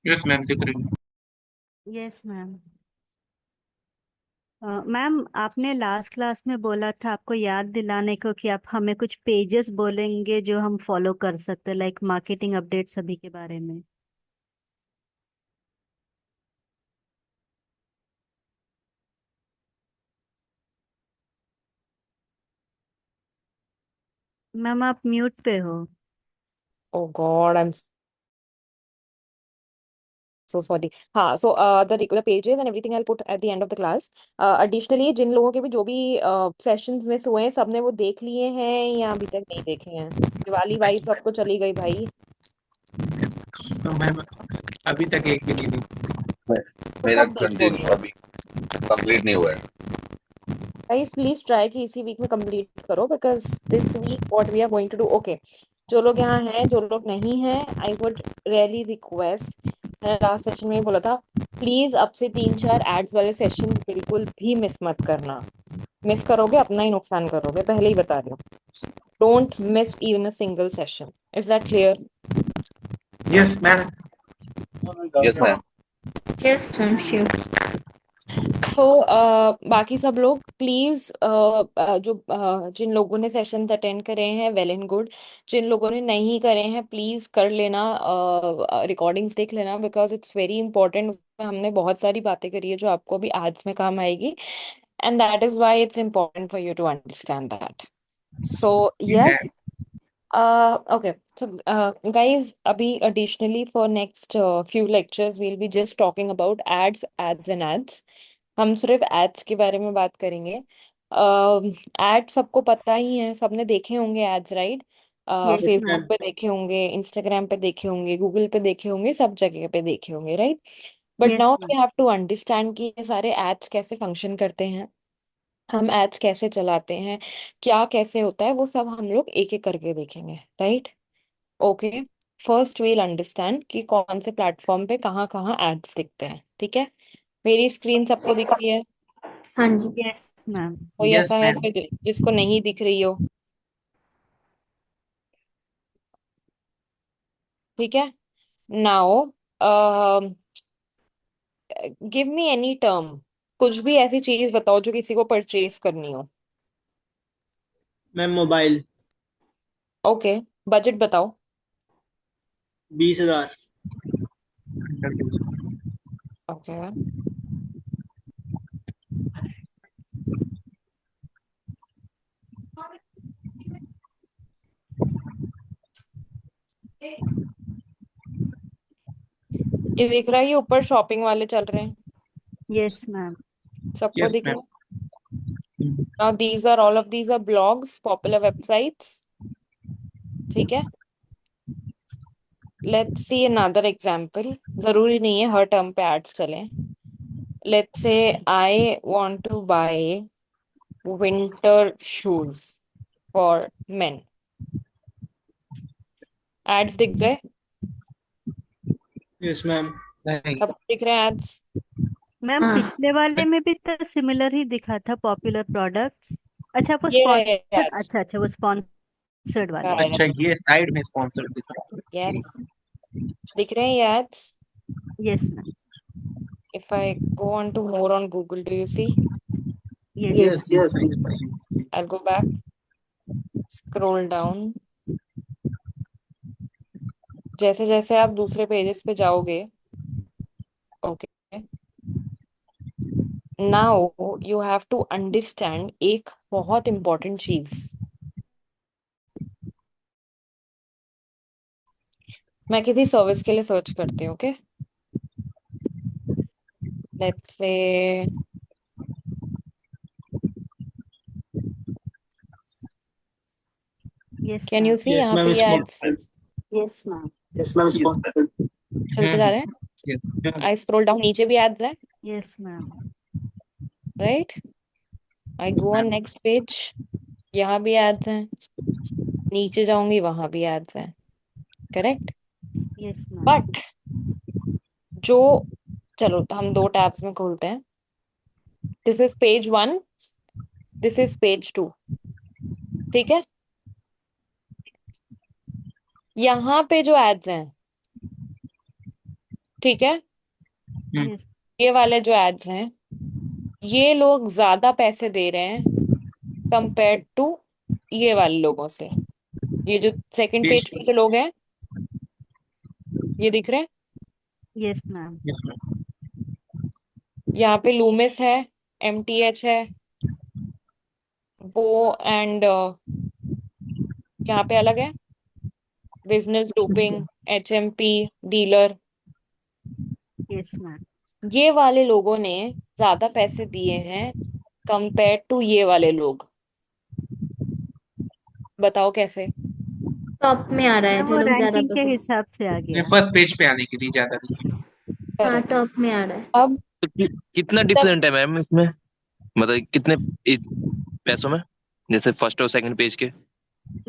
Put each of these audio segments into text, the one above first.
Yes ma'am, दिख रही है। Yes ma'am. मैम, आपने लास्ट क्लास में बोला था आपको याद दिलाने को कि आप हमें कुछ पेजेस बोलेंगे जो हम फॉलो कर सकते हैं, लाइक मार्केटिंग अपडेट सभी के बारे में। मैम, आप म्यूट पे हो। Oh God, I am so sorry. हाँ, so the pages and everything I'll put at the end of the class. Additionally, जिन लोगों के भी जो भी सेशंस मिस हुए हैं, सबने वो देख लिए हैं या अभी तक नहीं देखे हैं? दिवाली वाइब सबको चली गई भाई। तो मैम, अभी तक एक भी नहीं दी। तो मेरा कब कंटिन्यू देखोगे? अभी कंप्लीट नहीं हुआ है। गाइस प्लीज ट्राई कि इसी वीक में कंप्लीट करो, because this week what we are going to do. Okay, जो लोग यहाँ हैं, जो लोग नहीं हैं, आई वुड रियली रिक्वेस्ट, मैंने लास्ट सेशन में ही बोला था, प्लीज अब से 3-4 एड्स वाले सेशन बिल्कुल भी मिस मत करना। मिस करोगे अपना ही नुकसान करोगे, पहले ही बता रही हूँ। Don't miss even a single session. Is that clear? Yes ma'am. Yes ma'am. Yes ma'am, sure. तो बाकी सब लोग प्लीज, जो जिन लोगों ने सेशंस अटेंड करे हैं, वेल एंड गुड। जिन लोगों ने नहीं करे हैं, प्लीज कर लेना, रिकॉर्डिंग्स देख लेना, बिकॉज इट्स वेरी इंपॉर्टेंट। हमने बहुत सारी बातें करी है जो आपको भी आज में काम आएगी, and that is why it's important for you to understand that. So जी yes. Ma'am. Okay, so guys, अभी additionally for next few lectures we'll be just talking about ads and ads. हम सिर्फ एड्स के बारे में बात करेंगे। Ads सबको पता ही है, सबने देखे होंगे ads, right? Yes yes Facebook ma'am. Ma'am. पे देखे होंगे, इंस्टाग्राम पे देखे होंगे, गूगल पे देखे होंगे, सब जगह पे देखे होंगे, right? But yes now ma'am. We have to understand कि ये सारे एड्स कैसे फंक्शन करते हैं, हम एड्स कैसे चलाते हैं, क्या कैसे होता है, वो सब हम लोग एक एक करके देखेंगे, right? Okay, first we'll understand कि कौन से प्लेटफॉर्म पे कहाँ कहाँ एड्स दिखते हैं, ठीक है? मेरी स्क्रीन सबको दिख रही है? हाँ जी। Yes ma'am. कोई यस ऐसा है मैम। जिसको नहीं दिख रही हो? ठीक है। Now give me any term, कुछ भी ऐसी चीज बताओ जो किसी को परचेज करनी हो। Ma'am, mobile. ओके, बजट बताओ। 20,000। ओके, ये दिख रहा है, ये ऊपर शॉपिंग वाले चल रहे हैं, यस मैम। सबको यस दिख मैम। रहा है? Now these are all of these are blogs, popular websites, ठीक है? Let's see another example. जरूरी नहीं है हर टर्म पे एड्स चलें। Let's say I want to buy winter shoes for men. Ads दिख गए? Yes ma'am. नहीं। सब दिख रहे हैं एड्स? मैम, हाँ। पिछले वाले में भी तो सिमिलर ही दिखा था, पॉपुलर प्रोडक्ट्स। अच्छा, वो ये रहे स्पॉन्सर्ड, एड्स। अच्छा अच्छा, वो स्पॉन्सर्ड वाले हैं। अच्छा, ये साइड में स्पॉन्सर दिख रहा है। यस, दिख रहे हैं ये ads. Yes ma'am. If I go on to more on Google, do you see? Yes yes ma'am. Yes. I go back, scroll down. जैसे जैसे आप दूसरे पेजेस पे जाओगे, okay, now you have to understand एक बहुत इंपॉर्टेंट चीज। मैं किसी सर्विस के लिए सर्च करती हूँ, okay? Let's say, yes can you ma'am. See yes यहाँ पे मैम, ये ads sponsor. Yes ma'am. Yes ma'am, sponsor. चलते जा रहे हैं? यस। आई स्क्रॉल डाउन, नीचे भी एड्स है, yes ma'am. Right? I yes go on ma'am. Next page, यहाँ भी एड्स हैं, नीचे जाऊंगी वहां भी एड्स हैं, करेक्ट? Yes ma'am. बट जो, चलो तो हम दो टैब्स में खोलते हैं। This is page 1, this is page 2, ठीक है? यहाँ पे जो एड्स हैं, ठीक है। Yes. ये वाले जो एड्स हैं, ये लोग ज्यादा पैसे दे रहे हैं कंपेयर टू ये वाले लोगों से। ये जो सेकंड पेज पेज पे जो लोग हैं, ये दिख रहे हैं। Yes, ma'am. Yes ma'am. यहाँ पे लूमिस है, एमटीएच है, वो एंड यहाँ पे अलग है, business grouping, HMP, dealer. Yes, ma'am. ये वाले लोगों ने ज्यादा पैसे दिए हैं कंपेयर टू ये वाले लोग। बताओ कैसे। टॉप में आ रहा है मैम जो वो लोग ज्यादा रैंकिंग के पैसे। हिसाब से आ गया। फर्स्ट पेज पे आने के लिए ज्यादा नहीं। हाँ, करेक्ट। टॉप में आ रहा है। अब तो कितना जब डिफरेंट है मैम इसमें, मतलब कितने इ- पैसों में, जैसे फर्स्ट और सेकंड पेज के?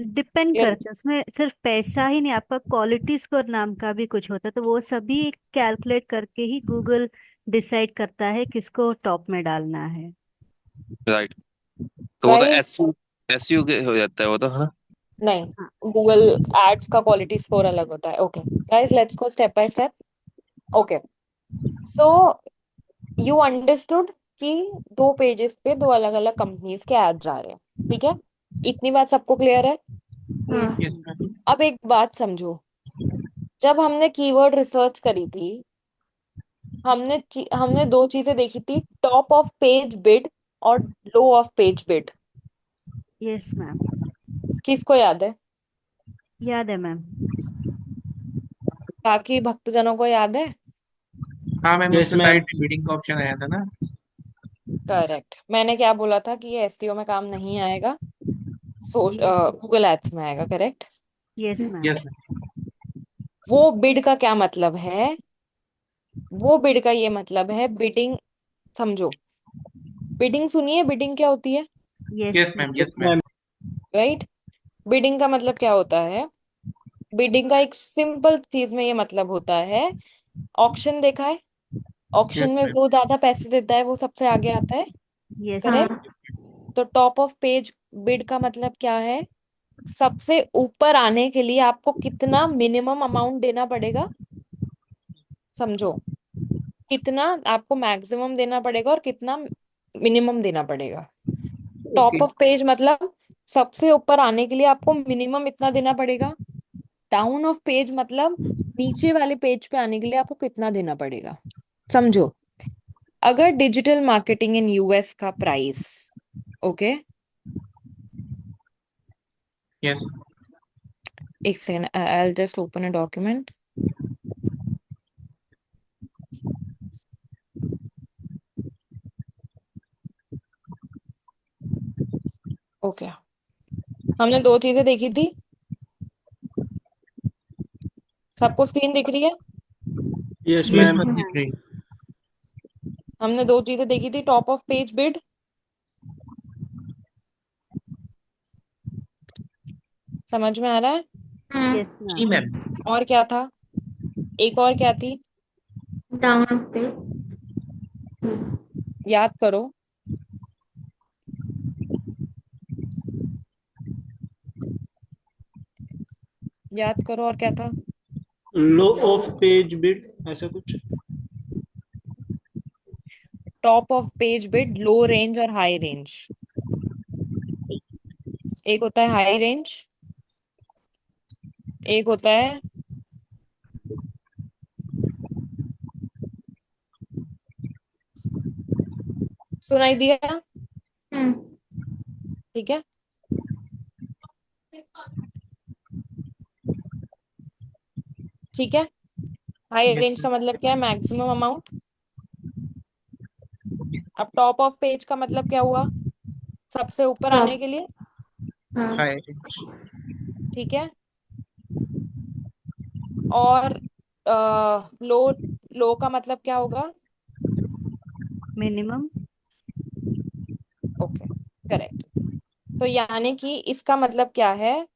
डिपेंड ये करता है, उसमें सिर्फ पैसा ही नहीं, आपका क्वालिटी स्कोर नाम का भी कुछ होता है, तो वो सभी कैलकुलेट करके ही गूगल डिसाइड करता है किसको टॉप में डालना है। राइट। तो वो तो गाइस एसईओ के हो जाता है वो तो, है ना? नहीं, हाँ। गूगल एड्स का क्वालिटी स्कोर अलग होता है। Okay guys, let's go step by step. Okay, so you understood कि दो पेजेस पे दो अलग अलग कंपनीज के एड्स आ रहे हैं, ठीक है। इतनी बात सबको क्लियर है। हाँ। Yes yes ma'am. अब एक बात समझो, जब हमने कीवर्ड रिसर्च करी थी, हमने दो चीजें देखी थी, टॉप ऑफ पेज बिड और low of page bid. Yes ma'am, किसको याद है? याद है मैम। बाकी भक्तजनों को याद है? हाँ मैम, यस उसके मैम। साइड में बिडिंग का ऑप्शन आया था ना। करेक्ट। मैंने क्या बोला था कि ये एसईओ में काम नहीं आएगा, सो गूगल एड्स में आएगा। Correct. Yes ma'am. Yes ma'am. वो बिड का क्या मतलब है? वो बिड का ये मतलब है बिडिंग। समझो, बिडिंग सुनिए, बिडिंग क्या होती है? Yes yes ma'am. Ma'am. Yes ma'am. Right. Bidding का मतलब क्या होता है? बिडिंग का एक सिंपल चीज में ये मतलब होता है, ऑक्शन देखा है? ऑक्शन यस में मैम। जो ज्यादा पैसे देता है वो सबसे आगे आता है। Yes correct. मैम। हाँ। तो टॉप ऑफ पेज बिड का मतलब क्या है? सबसे ऊपर आने के लिए आपको कितना मिनिमम अमाउंट देना पड़ेगा। समझो, कितना आपको मैक्सिमम देना पड़ेगा और कितना मिनिमम देना पड़ेगा। ओके। टॉप ऑफ पेज मतलब सबसे ऊपर आने के लिए आपको मिनिमम इतना देना पड़ेगा। डाउन ऑफ पेज मतलब नीचे वाले पेज पे आने के लिए आपको कितना देना पड़ेगा। समझो, अगर डिजिटल मार्केटिंग इन यूएस का प्राइस, ओके, यस। एक second, I will just open a document. Okay, हमने दो चीजें देखी थी, सबको स्क्रीन दिख रही है? Yes yes ma'am. मैम, हाँ। दिख रही। हमने दो चीजें देखी थी, टॉप ऑफ पेज बिड, समझ में आ रहा है? हाँ। यस जी मैम। मैम। और क्या था? एक और क्या थी? डाउन ऑफ पे। याद करो। याद करो, और क्या था? लो ऑफ पेज बिड, ऐसा कुछ। Top of page bid, low range और हाई रेंज। एक होता है हाई रेंज, एक होता है सुनाई दिया? हम्म। ठीक है। ठीक है। High yes range ma'am. का मतलब क्या है? Maximum amount. अब टॉप ऑफ पेज का मतलब क्या हुआ? सबसे ऊपर आने टॉप। के लिए। हाँ। हाय। ठीक है। और लो, लो का मतलब क्या होगा? मिनिमम। Okay, correct. तो यानी कि इसका मतलब क्या है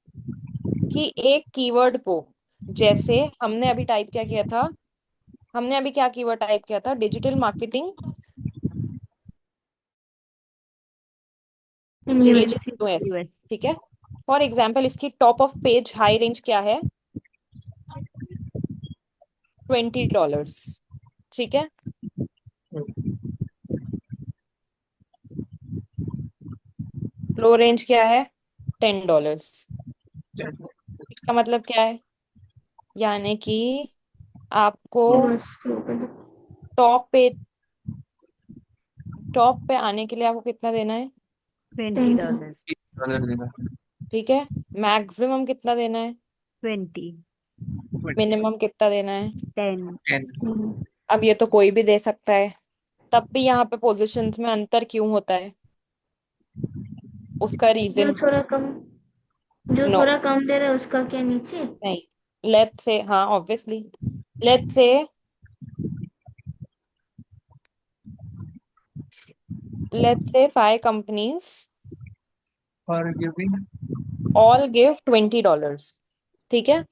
कि एक कीवर्ड को, जैसे हमने अभी टाइप क्या किया था, हमने अभी क्या कीवर्ड टाइप किया था? Digital marketing in page US. US. US. ठीक है। फॉर एग्जाम्पल, इसकी top of page high range क्या है? $20, ठीक है। लो रेंज क्या है? $10। इसका मतलब क्या है? यानी कि आपको कीवर्ड्स के ऊपर टॉप पे आने के लिए आपको कितना देना है? $20 अगर देना ठीक है। मैक्सिमम कितना देना है? 20 मिनिमम कितना देना है? 10 अब ये तो कोई भी दे सकता है, तब भी यहाँ पे पोजीशंस में अंतर क्यों होता है? उसका जो रीजन थोड़ा कम जो नो थोड़ा कम दे रहा है उसका क्या नीचे? नहीं। लेट्स से, हाँ ऑब्वियसली, लेट्स से 5 companies और गिविंग all give $20, ठीक है,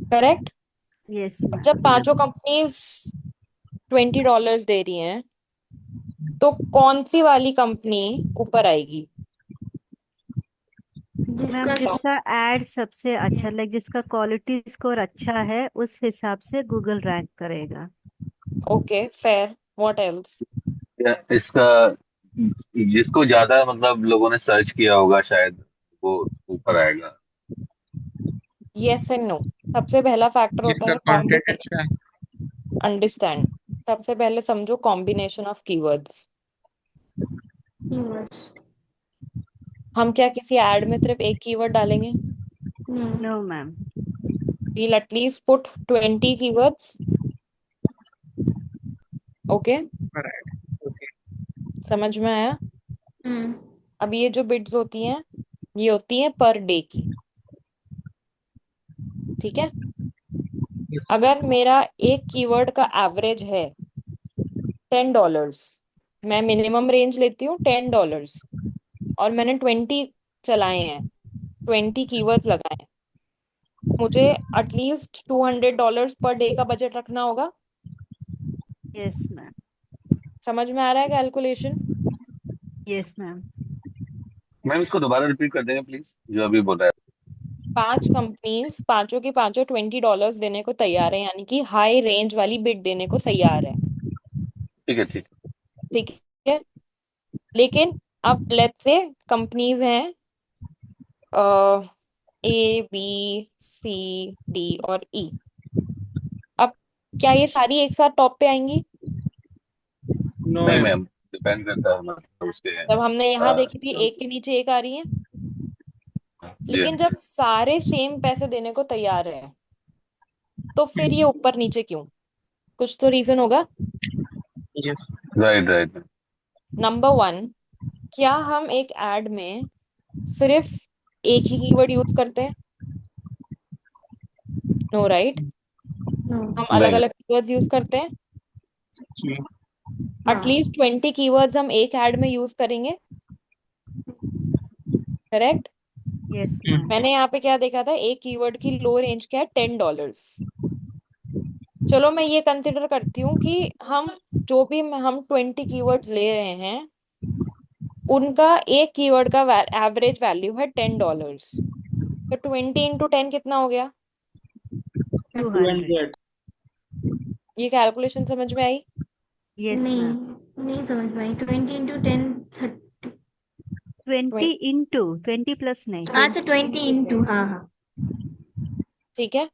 करेक्ट। यस जब मैम पांचों कंपनीज $20 दे रही हैं, तो कौन सी वाली कंपनी ऊपर आएगी? मैम जिसका जिसका एड सबसे अच्छा लाइक जिसका क्वालिटी स्कोर अच्छा है उस हिसाब से गूगल रैंक करेगा। Okay fair, what else? या इसका जिसको ज्यादा मतलब लोगों ने सर्च किया होगा शायद वो ऊपर आएगा। Yes and no. सबसे पहला फैक्टर होता जिसका है कंटेंट कॉम्बिनेशन। अच्छा है। अंडरस्टैंड। सबसे पहले समझो कॉम्बिनेशन ऑफ कीवर्ड्स। कीवर्ड्स हम क्या किसी एड में सिर्फ एक कीवर्ड डालेंगे? नहीं। No ma'am we'll at least put 20 keywords, okay okay समझ में आया? हम्म अब ये जो बिड्स होती हैं ये होती हैं पर डे की, ठीक है। अगर मेरा एक कीवर्ड का एवरेज है $10, मैं मिनिमम रेंज लेती हूँ $10, और मैंने 20 चलाए हैं, 20 कीवर्ड्स लगाए हैं, मुझे एटलीस्ट $200 पर डे का बजट रखना होगा। यस मैम समझ में आ रहा है कैलकुलेशन? यस मैम मैम इसको दोबारा रिपीट कर देंगे प्लीज, जो अभी बोला है। 5 कंपनीज पांचों की पांचों $20 देने को तैयार है, यानी कि हाई रेंज वाली बिड देने को तैयार है, ठीक है ठीक ठीक है। लेकिन अब लेट्स से कंपनीज हैं A B C D और E। अब क्या ये सारी एक साथ टॉप पे आएंगी? नो नहीं मैम। मैम, डिपेंड करता है मतलब उसके जब हमने यहाँ हाँ, देखी थी एक के नीचे एक आ रही है, जी हाँ लेकिन जी। जब सारे सेम पैसे देने को तैयार है तो फिर ये ऊपर नीचे क्यों? कुछ तो रीजन होगा। Yes right right. नंबर 1, क्या हम एक एड में सिर्फ एक ही कीवर्ड यूज करते हैं? No right. नो हम अलग नहीं अलग कीवर्ड्स यूज करते हैं। जी हाँ एटलीस्ट 20 कीवर्ड्स हम एक एड में यूज करेंगे, करेक्ट। यस मैम मैंने यहाँ पे क्या देखा था, एक कीवर्ड की लो रेंज क्या है? $10। चलो मैं ये कंसिडर करती हूँ कि हम जो भी हम 20 कीवर्ड्स ले रहे हैं उनका एक कीवर्ड का एवरेज वैल्यू है $10, तो 20 × 10 कितना हो गया? 200 200। ये कैलकुलेशन समझ में आई? यस नहीं मैम नहीं समझ में आई। 20 × 10 30। 20 इंटू 20 प्लस नहीं अच्छा 20 इंटू हाँ हाँ ठीक है।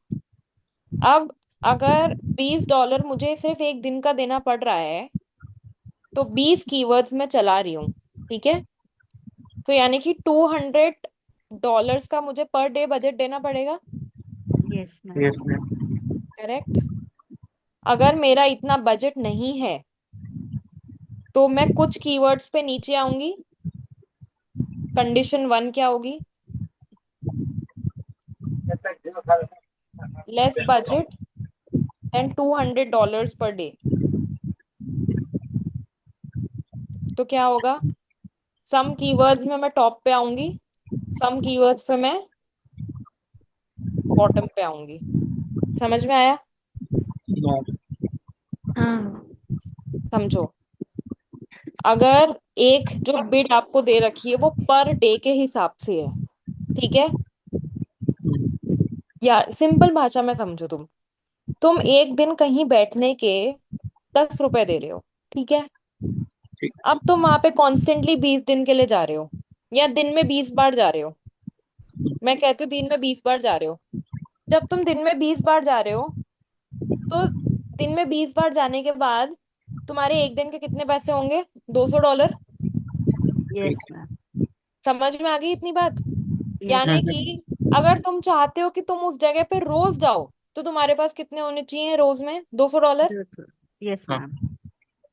अब अगर $20 मुझे सिर्फ एक दिन का देना पड़ रहा है, तो 20 कीवर्ड्स में चला रही हूँ, ठीक है। तो यानी कि $200 का मुझे पर डे बजट देना पड़ेगा, yes ma'am yes ma'am correct. अगर मेरा इतना बजट नहीं है तो मैं कुछ कीवर्ड्स पे नीचे आऊंगी। कंडीशन 1 क्या होगी? Less budget and $200 per day. तो क्या होगा? सम कीवर्ड्स में मैं टॉप पे आऊंगी, सम कीवर्ड्स पे मैं बॉटम पे आऊंगी। समझ में आया? नो हाँ समझो, अगर एक जो बिड आपको दे रखी है वो पर डे के हिसाब से है, ठीक है। यार सिंपल भाषा में समझो, तुम एक दिन कहीं बैठने के 10 रुपए दे रहे हो, ठीक है। ठीक। अब तुम वहां पे कॉन्स्टेंटली 20 दिन के लिए जा रहे हो, या दिन में 20 बार जा रहे हो। मैं कहती हूँ दिन में 20 बार जा रहे हो। जब तुम दिन में 20 बार जा रहे हो, तो दिन में 20 बार जाने के बाद तुम्हारे एक दिन के कितने पैसे होंगे? $200। यस ठीक। मैम। समझ में आ गई इतनी बात? यस यानी हम्म। कि अगर तुम चाहते हो कि तुम उस जगह पे रोज जाओ, तो तुम्हारे पास कितने होने चाहिए रोज में? $200। यस हाँ। मैम।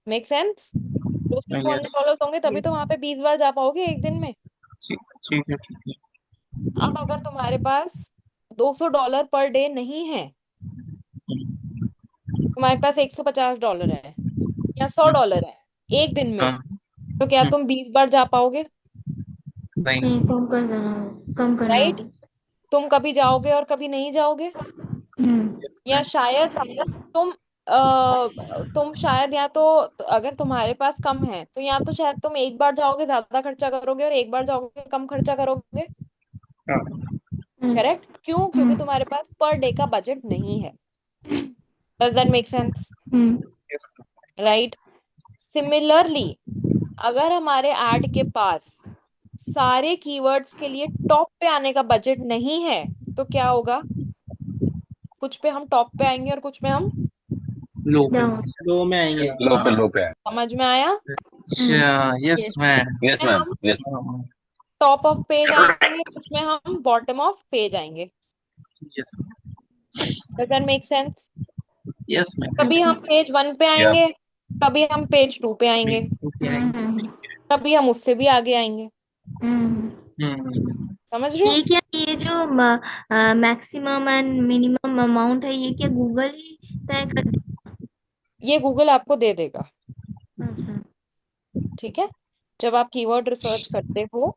Make sense? रोज के टू यस। हंड्रेड डॉलर होंगे, तभी तो यस। वहां पे 20 बार जा पाओगे एक दिन में। ठीक। ठीक है। ठीक है। अब अगर तुम्हारे पास $200 पर डे नहीं है, तुम्हारे पास $150 है या $100 है एक दिन में, हाँ। तो क्या तुम 20 बार जा पाओगे? नहीं। नहीं, कम कर देना, कम करना राइट? होगा। तुम कभी जाओगे और कभी नहीं जाओगे। यस या मैम। शायद तुम तुम शायद, या तो अगर तुम्हारे पास कम है तो या तो शायद तुम एक बार जाओगे ज्यादा खर्चा करोगे और एक बार जाओगे कम खर्चा करोगे। हाँ। करेक्ट? क्यों? क्योंकि हम्म। तुम्हारे पास पर डे का बजट नहीं है। Does that make sense? Hmm. Yes. Right? Similarly, अगर हमारे ऐड के पास सारे कीवर्ड्स के लिए टॉप पे आने का बजट नहीं है, तो क्या होगा? कुछ पे हम टॉप पे आएंगे और कुछ में हम, लो पे। डाउन। लो में आएंगे। अच्छा। लो पे लो पे है। समझ में आया? अच्छा। Yes yes ma'am. यस में मैम, हम यस। टॉप ऑफ पेज आएंगे, कुछ में हम बॉटम ऑफ पेज आएंगे। Yes. Does that make sense? Yes ma'am. कभी हम पेज 1 पे या आएंगे, कभी हम पेज 2 पे आएंगे, हम्म। कभी हम उससे भी आगे आएंगे। हम्म। समझ रहे हो? ये क्या, ये जो मैक्सिमम एंड मिनिमम अमाउंट है, ये क्या गूगल ही तय कर दे? ये गूगल आपको दे देगा। अच्छा। ठीक है? जब आप कीवर्ड रिसर्च करते हो,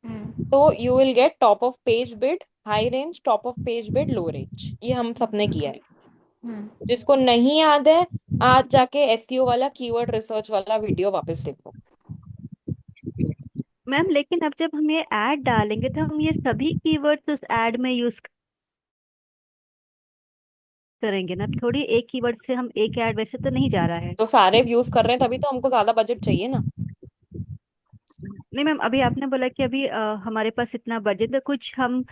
हम्म। तो you will get top of page bid, high range, top of page bid, low range. ये हम सबने किया है। हम्म। जिसको नहीं याद है, आज जाके एसईओ वाला कीवर्ड रिसर्च वाला वीडियो वापस देखो। मैम, लेकिन अब जब हम ये ऐड डालेंगे तो हम ये सभी कीवर्ड्स उस ऐड में यूज करेंगे ना। थोड़ी एक कीवर्ड से हम एक ऐड, वैसे तो नहीं जा रहा है। तो सारे यूज कर रहे हैं, तभी तो हमको ज्यादा बजट चाहिए ना। नहीं मैम, अभी आपने बोला कि अभी हमारे पास इतना बजट है, कुछ हम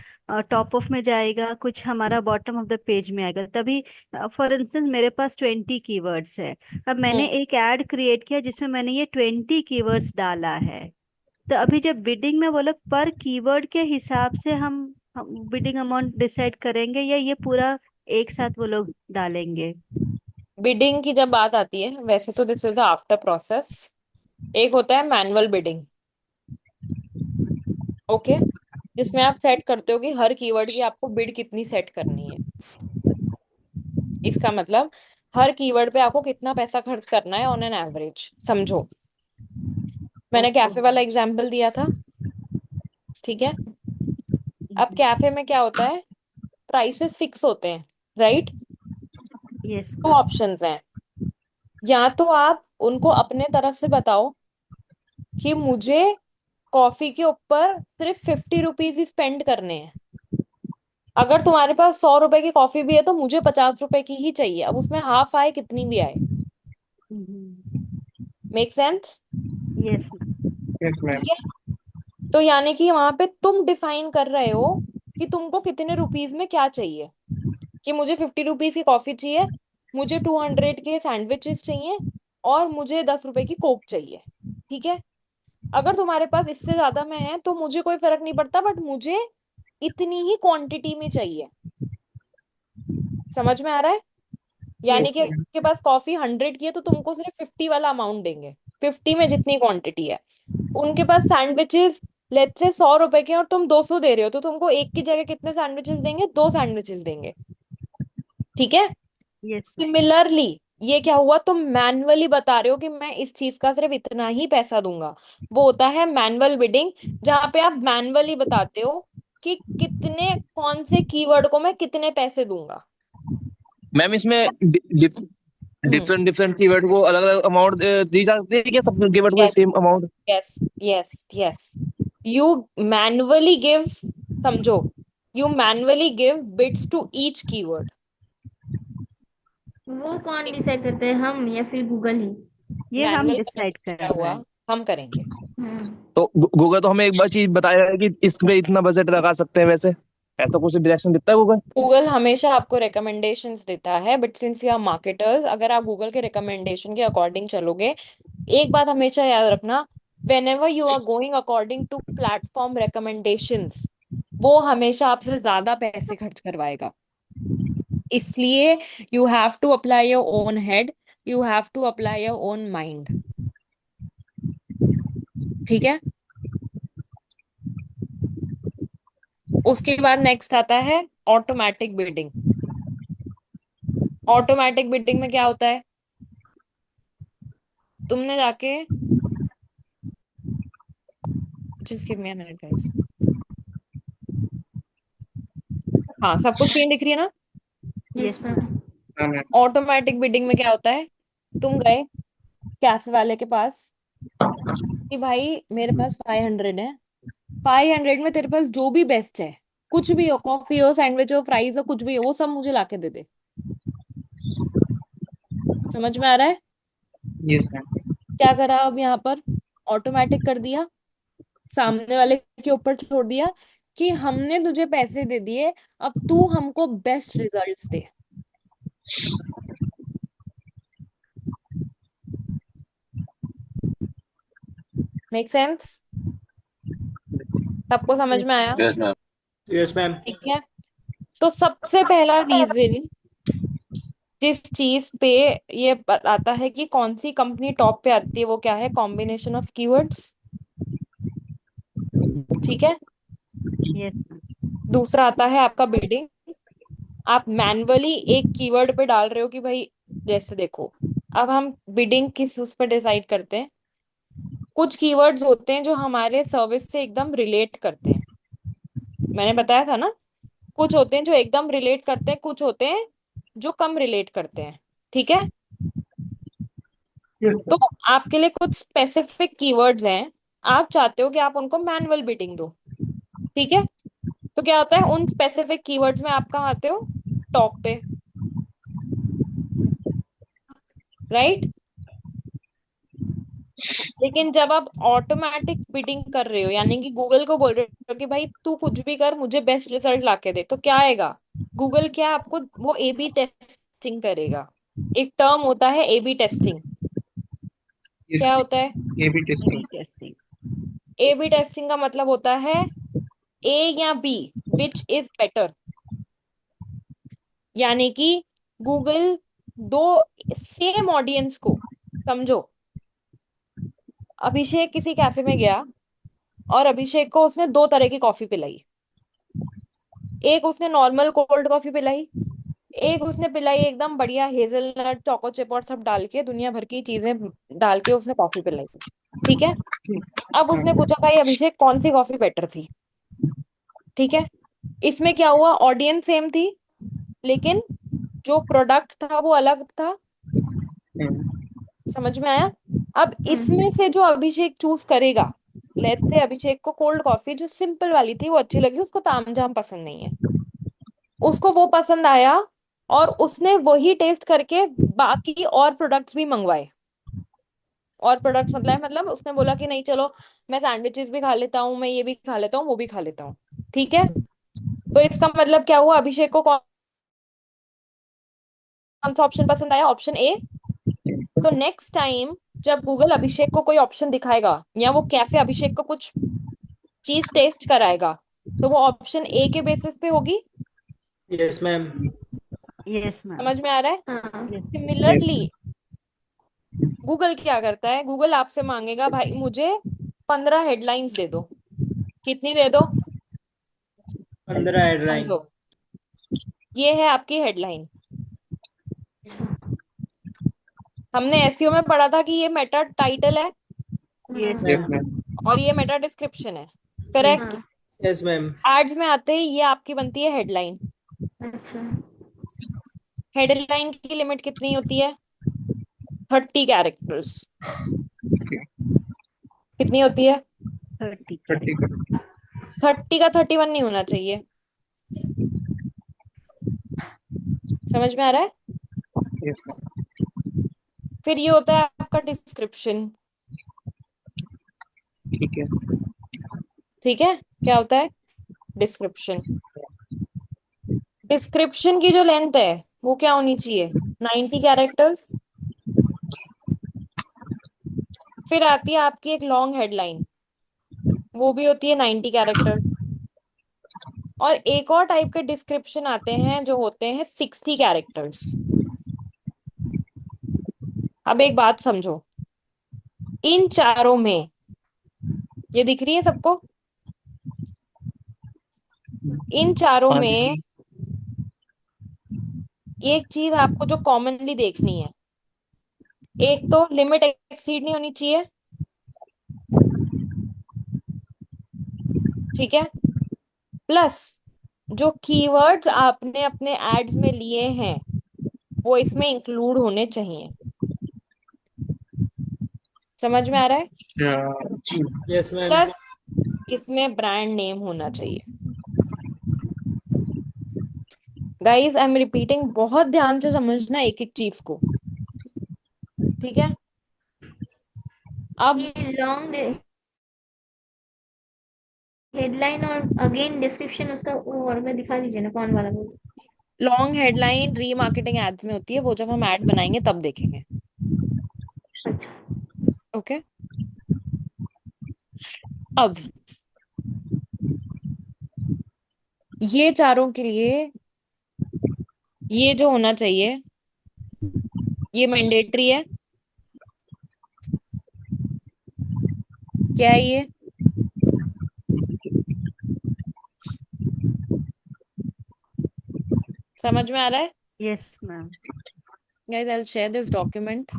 टॉप ऑफ में जाएगा, कुछ हमारा बॉटम ऑफ द पेज में आएगा। तभी फॉर इंस्टेंस मेरे पास 20 कीवर्ड्स है। अब मैंने हम्म। एक ऐड क्रिएट किया जिसमें मैंने ये 20 कीवर्ड्स डाला है। तो अभी जब बिडिंग में वो लोग पर कीवर्ड के हिसाब से हम बिडिंग अमाउंट डिसाइड करेंगे, या ये पूरा एक साथ वो लोग डालेंगे? बिडिंग की जब बात आती है, वैसे तो this is the after process. एक होता है मैनुअल बिडिंग। ओके? जिसमें आप सेट करते हो कि हर कीवर्ड की आपको बिड कितनी सेट करनी है। इसका मतलब हर कीवर्ड पे आपको कितना पैसा खर्च करना है ऑन एन एवरेज। समझो, मैंने ओके। कैफे वाला एग्जांपल दिया था। ठीक है? अब कैफे में क्या होता है? प्राइसेस फिक्स होते हैं। राइट? यस दो मैम। ऑप्शंस हैं। या तो आप उनको अपने तरफ से बताओ कि मुझे कॉफी के ऊपर सिर्फ 50 रुपीज ही स्पेंड करने हैं। अगर तुम्हारे पास 100 रुपए की कॉफी भी है, तो मुझे 50 रुपए की ही चाहिए। अब उसमें हाफ आए कितनी भी आए। Make sense? Yes ma'am. Yes ma'am. ठीक है? तो यानी कि वहां पे तुम डिफाइन कर रहे हो कि तुमको कितने रुपीज में क्या चाहिए। कि मुझे 50 रुपीज की कॉफी चाहिए, मुझे 200 के सैंडविचेस चाहिए, और मुझे 10 रुपए की कोक चाहिए। ठीक है? अगर तुम्हारे पास इससे ज्यादा में है तो मुझे कोई फर्क नहीं पड़ता, बट मुझे इतनी ही क्वांटिटी में चाहिए। समझ में आ रहा है? यानी यस कि मैम। आपके पास कॉफी 100 की है, तो तुमको सिर्फ 50 वाला अमाउंट देंगे। 50 में जितनी क्वांटिटी है। उनके पास सैंडविचेस लेट्स से 100 रुपए के हैं, और तुम 200 दे रहे हो, तो तुमको एक की जगह कितने सैंडविचेस देंगे? 2 सैंडविचेस देंगे। ठीक है? Yes ma'am. सिमिलरली, ये क्या हुआ? तुम मैन्युअली बता रहे हो कि मैं इस चीज का सिर्फ इतना ही पैसा दूंगा। वो होता है मैनुअल बिडिंग, जहां पे आप मैन्युअली बताते हो कि कितने, कौन से कीवर्ड को मैं कितने पैसे दूंगा। मैम इसमें हम्म। डिफरेंट डिफरेंट कीवर्ड को अलग अलग अमाउंट दी जा सकती है क्या, सब कीवर्ड को yes, same amount? Yes, yes, yes. You manually give. समझो, You manually give bids to each keyword. वो कौन डिसाइड करता है, हम या फिर गूगल ही? ये हम मैनुअल डिसाइड कर क्या रहे हुआ, हैं। हम करेंगे। तो गूगल तो हमें एक बार चीज बताया है कि इसमें इतना बजट लगा सकते हैं, वैसे ऐसा कुछ डायरेक्शन देता है गूगल? गूगल हमेशा आपको रिकमेंडेशंस देता है, but since you are marketers, अगर आप गूगल के रिकमेंडेशन के अकॉर्डिंग चलोगे, एक बात हमेशा याद रखना, whenever you are going according to platform recommendations, वो हमेशा आपसे ज्यादा पैसे खर्च करवाएगा। इसलिए you have to apply your own head, you have to apply your own mind। ठीक है। उसके बाद नेक्स्ट आता है ऑटोमेटिक बिडिंग। ऑटोमेटिक बिडिंग में क्या होता है, तुमने जाके, just give me a minute guys. हाँ, सबको स्क्रीन दिख रही है ना? Yes ma'am. हाँ मैम। ऑटोमेटिक बिडिंग में क्या होता है, तुम गए कैफे वाले के पास कि भाई मेरे पास 500 है, 500 में तेरे पास जो भी बेस्ट है, कुछ भी हो, कॉफी हो, सैंडविच हो, फ्राइज हो, कुछ भी हो, वो सब मुझे लाके दे दे। समझ में आ रहा है? Yes ma'am. क्या करा अब यहाँ पर, ऑटोमेटिक कर दिया, सामने वाले के ऊपर छोड़ दिया कि हमने तुझे पैसे दे दिए, अब तू हमको बेस्ट रिजल्ट्स दे। Make sense? सबको समझ में आया? Yes ma'am. Yes ma'am. ठीक है। तो सबसे पहला रीजन जिस चीज पे ये आता है कि कौन सी कंपनी टॉप पे आती है, वो क्या है, कॉम्बिनेशन ऑफ कीवर्ड्स। ठीक है। Yes ma'am. दूसरा आता है आपका बिडिंग। आप मैन्युअली एक कीवर्ड पे डाल रहे हो कि भाई, जैसे देखो, अब हम बिडिंग किस उस पर डिसाइड करते हैं। कुछ कीवर्ड्स होते हैं जो हमारे सर्विस से एकदम रिलेट करते हैं, मैंने बताया था ना। कुछ होते हैं जो एकदम रिलेट करते हैं, कुछ होते हैं जो कम रिलेट करते हैं। ठीक है। यस तो आपके लिए कुछ स्पेसिफिक कीवर्ड्स हैं, आप चाहते हो कि आप उनको मैनुअल बिडिंग दो। ठीक है। तो क्या होता है, उन स्पेसिफिक कीवर्ड्स में आप कहाँ आते हो, टॉप पे, राइट। लेकिन जब आप ऑटोमेटिक बिडिंग कर रहे हो, यानी कि गूगल को बोल रहे हो कि भाई तू कुछ भी कर, मुझे बेस्ट रिजल्ट ला के दे, तो क्या आएगा, गूगल क्या आपको वो ए बी टेस्टिंग करेगा। एक टर्म होता है ए बी टेस्टिंग। यस। क्या होता है A B testing. Testing. A B testing? का मतलब होता है ए या बी, विच इज बेटर। यानी कि गूगल दो सेम ऑडियंस को, समझो, अभिषेक किसी कैफे में गया और अभिषेक को उसने दो तरह की कॉफी पिलाई। एक उसने नॉर्मल कोल्ड कॉफी पिलाई, एक उसने पिलाई एकदम बढ़िया हेजलनट चोको चिप और सब डाल के, दुनिया भर की चीजें डाल के उसने कॉफी पिलाई। ठीक है। अब उसने पूछा भाई अभिषेक कौन सी कॉफी बेटर थी। ठीक है। इसमें क्या हुआ, ऑडियंस सेम थी, लेकिन जो प्रोडक्ट था वो अलग था। समझ में आया? अब इसमें से जो अभिषेक चूज करेगा, लेट्स से अभिषेक को कोल्ड कॉफी जो सिंपल वाली थी वो अच्छी लगी, उसको तामझाम पसंद नहीं है, उसको वो पसंद आया, और उसने वही टेस्ट करके बाकी और प्रोडक्ट्स भी मंगवाए। और प्रोडक्ट्स मतलब उसने बोला कि नहीं चलो, मैं सैंडविचेस भी खा लेता हूँ, मैं ये भी खा लेता हूँ, वो भी खा लेता हूँ। ठीक है। तो इसका मतलब क्या हुआ, अभिषेक को कौन सा ऑप्शन पसंद आया, ऑप्शन ए। तो नेक्स्ट टाइम जब गूगल अभिषेक को कोई ऑप्शन दिखाएगा, या वो कैफे अभिषेक को कुछ चीज टेस्ट कराएगा, तो वो ऑप्शन ए के बेसिस पे होगी। Yes ma'am. Yes ma'am. समझ में आ रहा है? हाँ। यस सिमिलरली गूगल क्या करता है, गूगल आपसे मांगेगा भाई मुझे 15 हेडलाइंस दे दो। कितनी दे दो, 15 हेडलाइन। समझो, ये है आपकी हेडलाइन। हमने एसईओ में पढ़ा था कि ये मेटा टाइटल है यस यस मैम। मैम। और ये मेटा डिस्क्रिप्शन है, करेक्ट। हाँ। Yes ma'am. एड्स में आते ही ये आपकी बनती है हेडलाइन। अच्छा। हेडलाइन की लिमिट कितनी होती है, 30 कैरेक्टर्स। ओके। कितनी होती है, 30 30 कैरेक्टर। 30 का 31 नहीं होना चाहिए। समझ में आ रहा है? Yes ma'am. फिर ये होता है आपका डिस्क्रिप्शन। ठीक है। ठीक है, क्या होता है? डिस्क्रिप्शन। डिस्क्रिप्शन की जो लेंथ है वो क्या होनी चाहिए? 90 कैरेक्टर्स। फिर आती है आपकी एक लॉन्ग हेडलाइन, वो भी होती है 90 कैरेक्टर्स। और एक और टाइप के डिस्क्रिप्शन आते हैं जो होते हैं 60 कैरेक्टर्स। अब एक बात समझो, इन चारों में, ये दिख रही है सबको? इन चारों हाँ दिख रही में एक चीज आपको जो कॉमनली देखनी है, एक तो लिमिट एक्सीड नहीं होनी चाहिए। ठीक है, प्लस जो कीवर्ड्स आपने अपने एड्स में लिए हैं वो इसमें इंक्लूड होने चाहिए। समझ में आ रहा है? जी। Yes ma'am. प्लस इसमें ब्रांड नेम होना चाहिए। गाइस आई एम रिपीटिंग, बहुत ध्यान से समझना एक एक चीज को। ठीक है, अब ये लॉन्ग हेडलाइन और अगेन डिस्क्रिप्शन उसका वो और में दिखा दीजिए ना, कौन वाला बोल। लॉन्ग हेडलाइन रीमार्केटिंग एड्स में होती है, वो जब हम ऐड बनाएंगे तब देखेंगे। अच्छा। ओके, अब ये चारों के लिए ये जो होना चाहिए ये मैंडेटरी है। क्या है ये? समझ में आ रहा है? Yes ma'am. Guys I will share this document.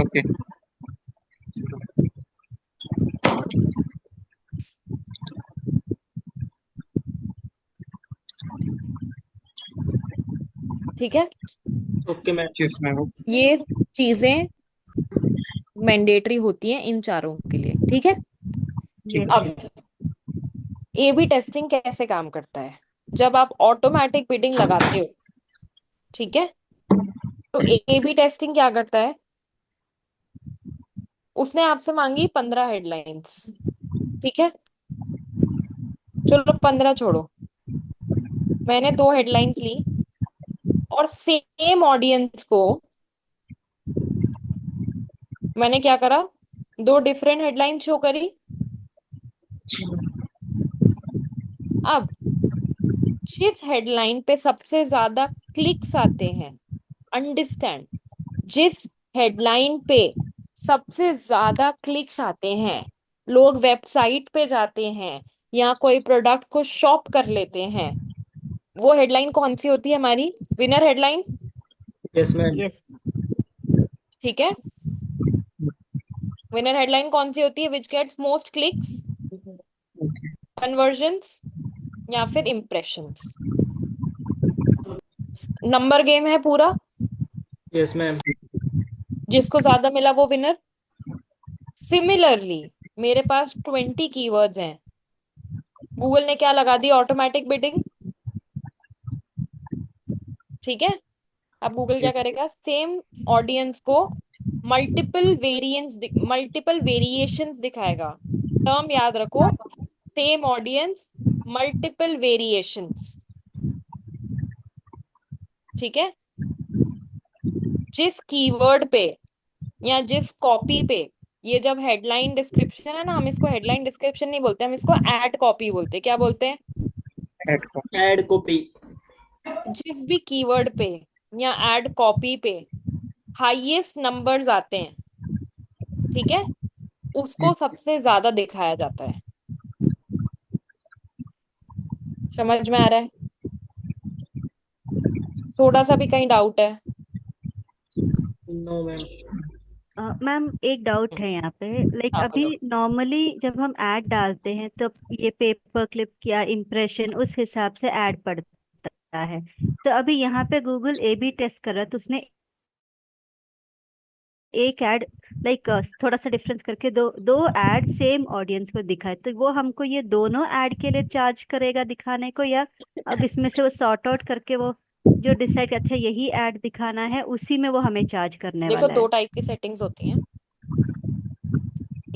Okay. ठीक है, ओके मैम। Yes ma'am. ये चीजें मैंडेटरी होती हैं इन चारों के लिए। ठीक है, ठीक यस। है। अब ए बी टेस्टिंग कैसे काम करता है? जब आप ऑटोमेटिक बिडिंग लगाते हो, ठीक है, तो ए बी टेस्टिंग क्या करता है? उसने आपसे मांगी 15 हेडलाइंस। ठीक है, चलो 15 छोड़ो, मैंने 2 हेडलाइंस ली और सेम ऑडियंस को मैंने क्या करा, 2 डिफरेंट हेडलाइन शो करी। अब जिस हेडलाइन पे सबसे ज्यादा क्लिक्स आते हैं, अंडरस्टैंड, जिस हेडलाइन पे सबसे ज्यादा क्लिक्स आते हैं, लोग वेबसाइट पे जाते हैं या कोई प्रोडक्ट को शॉप कर लेते हैं, वो हेडलाइन कौन सी होती है? हमारी winner headline. Yes ma'am. Yes. ठीक है, विनर हेडलाइन कौन सी होती है? Which gets most clicks, conversions या फिर इम्प्रेशंस। नंबर गेम है पूरा, यस मैम। जिसको ज्यादा मिला वो विनर। सिमिलरली मेरे पास 20 कीवर्ड्स हैं, गूगल ने क्या लगा दी? Automatic bidding. ठीक है, अब गूगल क्या करेगा? सेम ऑडियंस को मल्टीपल वेरिएशंस दिखाएगा। टर्म याद रखो, सेम ऑडियंस, मल्टीपल वेरिएशंस। ठीक है, जिस कीवर्ड पे या जिस कॉपी पे, ये जब हेडलाइन डिस्क्रिप्शन है ना, हम इसको हेडलाइन डिस्क्रिप्शन नहीं बोलते, हम इसको एड कॉपी बोलते हैं। क्या बोलते हैं? ऐड को। Ad copy. जिस भी कीवर्ड पे या एड कॉपी पे हाईएस्ट नंबर्स आते हैं, ठीक है, उसको सबसे ज्यादा दिखाया जाता है। समझ में आ रहा है? थोड़ा सा भी कहीं डाउट है? No ma'am. मैम एक डाउट है यहाँ पे, लाइक हाँ अभी बोलो। नॉर्मली जब हम ऐड डालते हैं तो ये पेपर क्लिप या इम्प्रेशन उस हिसाब से ऐड पड़ता है। तो अभी यहाँ पे गूगल ए बी टेस्ट कर रहा है, तो उसने एक ऐड लाइक थोड़ा सा डिफरेंस करके दो दो ऐड सेम ऑडियंस को दिखाए, तो वो हमको ये दोनों ऐड के लिए चार्ज करेगा दिखाने को, या अब इसमें से वो सॉर्ट आउट करके वो जो डिसाइड अच्छा यही ऐड दिखाना है उसी में वो हमें चार्ज करने देखो वाला दो है? टाइप की सेटिंग्स होती हैं,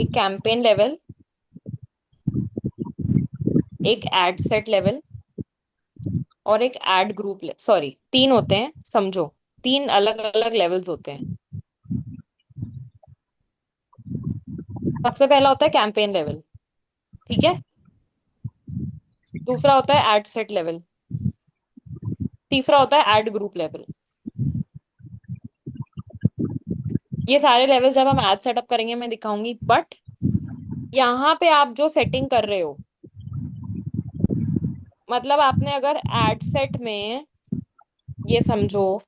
एक कैंपेन लेवल, एक एड सेट लेवल, और एक एड ग्रुप सॉरी, तीन होते हैं, समझो, तीन अलग अलग लेवल्स होते हैं। सबसे पहला होता है कैंपेन लेवल, ठीक है। दूसरा होता है एड सेट लेवल, तीसरा होता है एड ग्रुप लेवल। ये सारे लेवल जब हम एड सेटअप करेंगे मैं दिखाऊंगी, बट यहाँ पे आप जो सेटिंग कर रहे हो, मतलब आपने अगर एड सेट में, ये समझो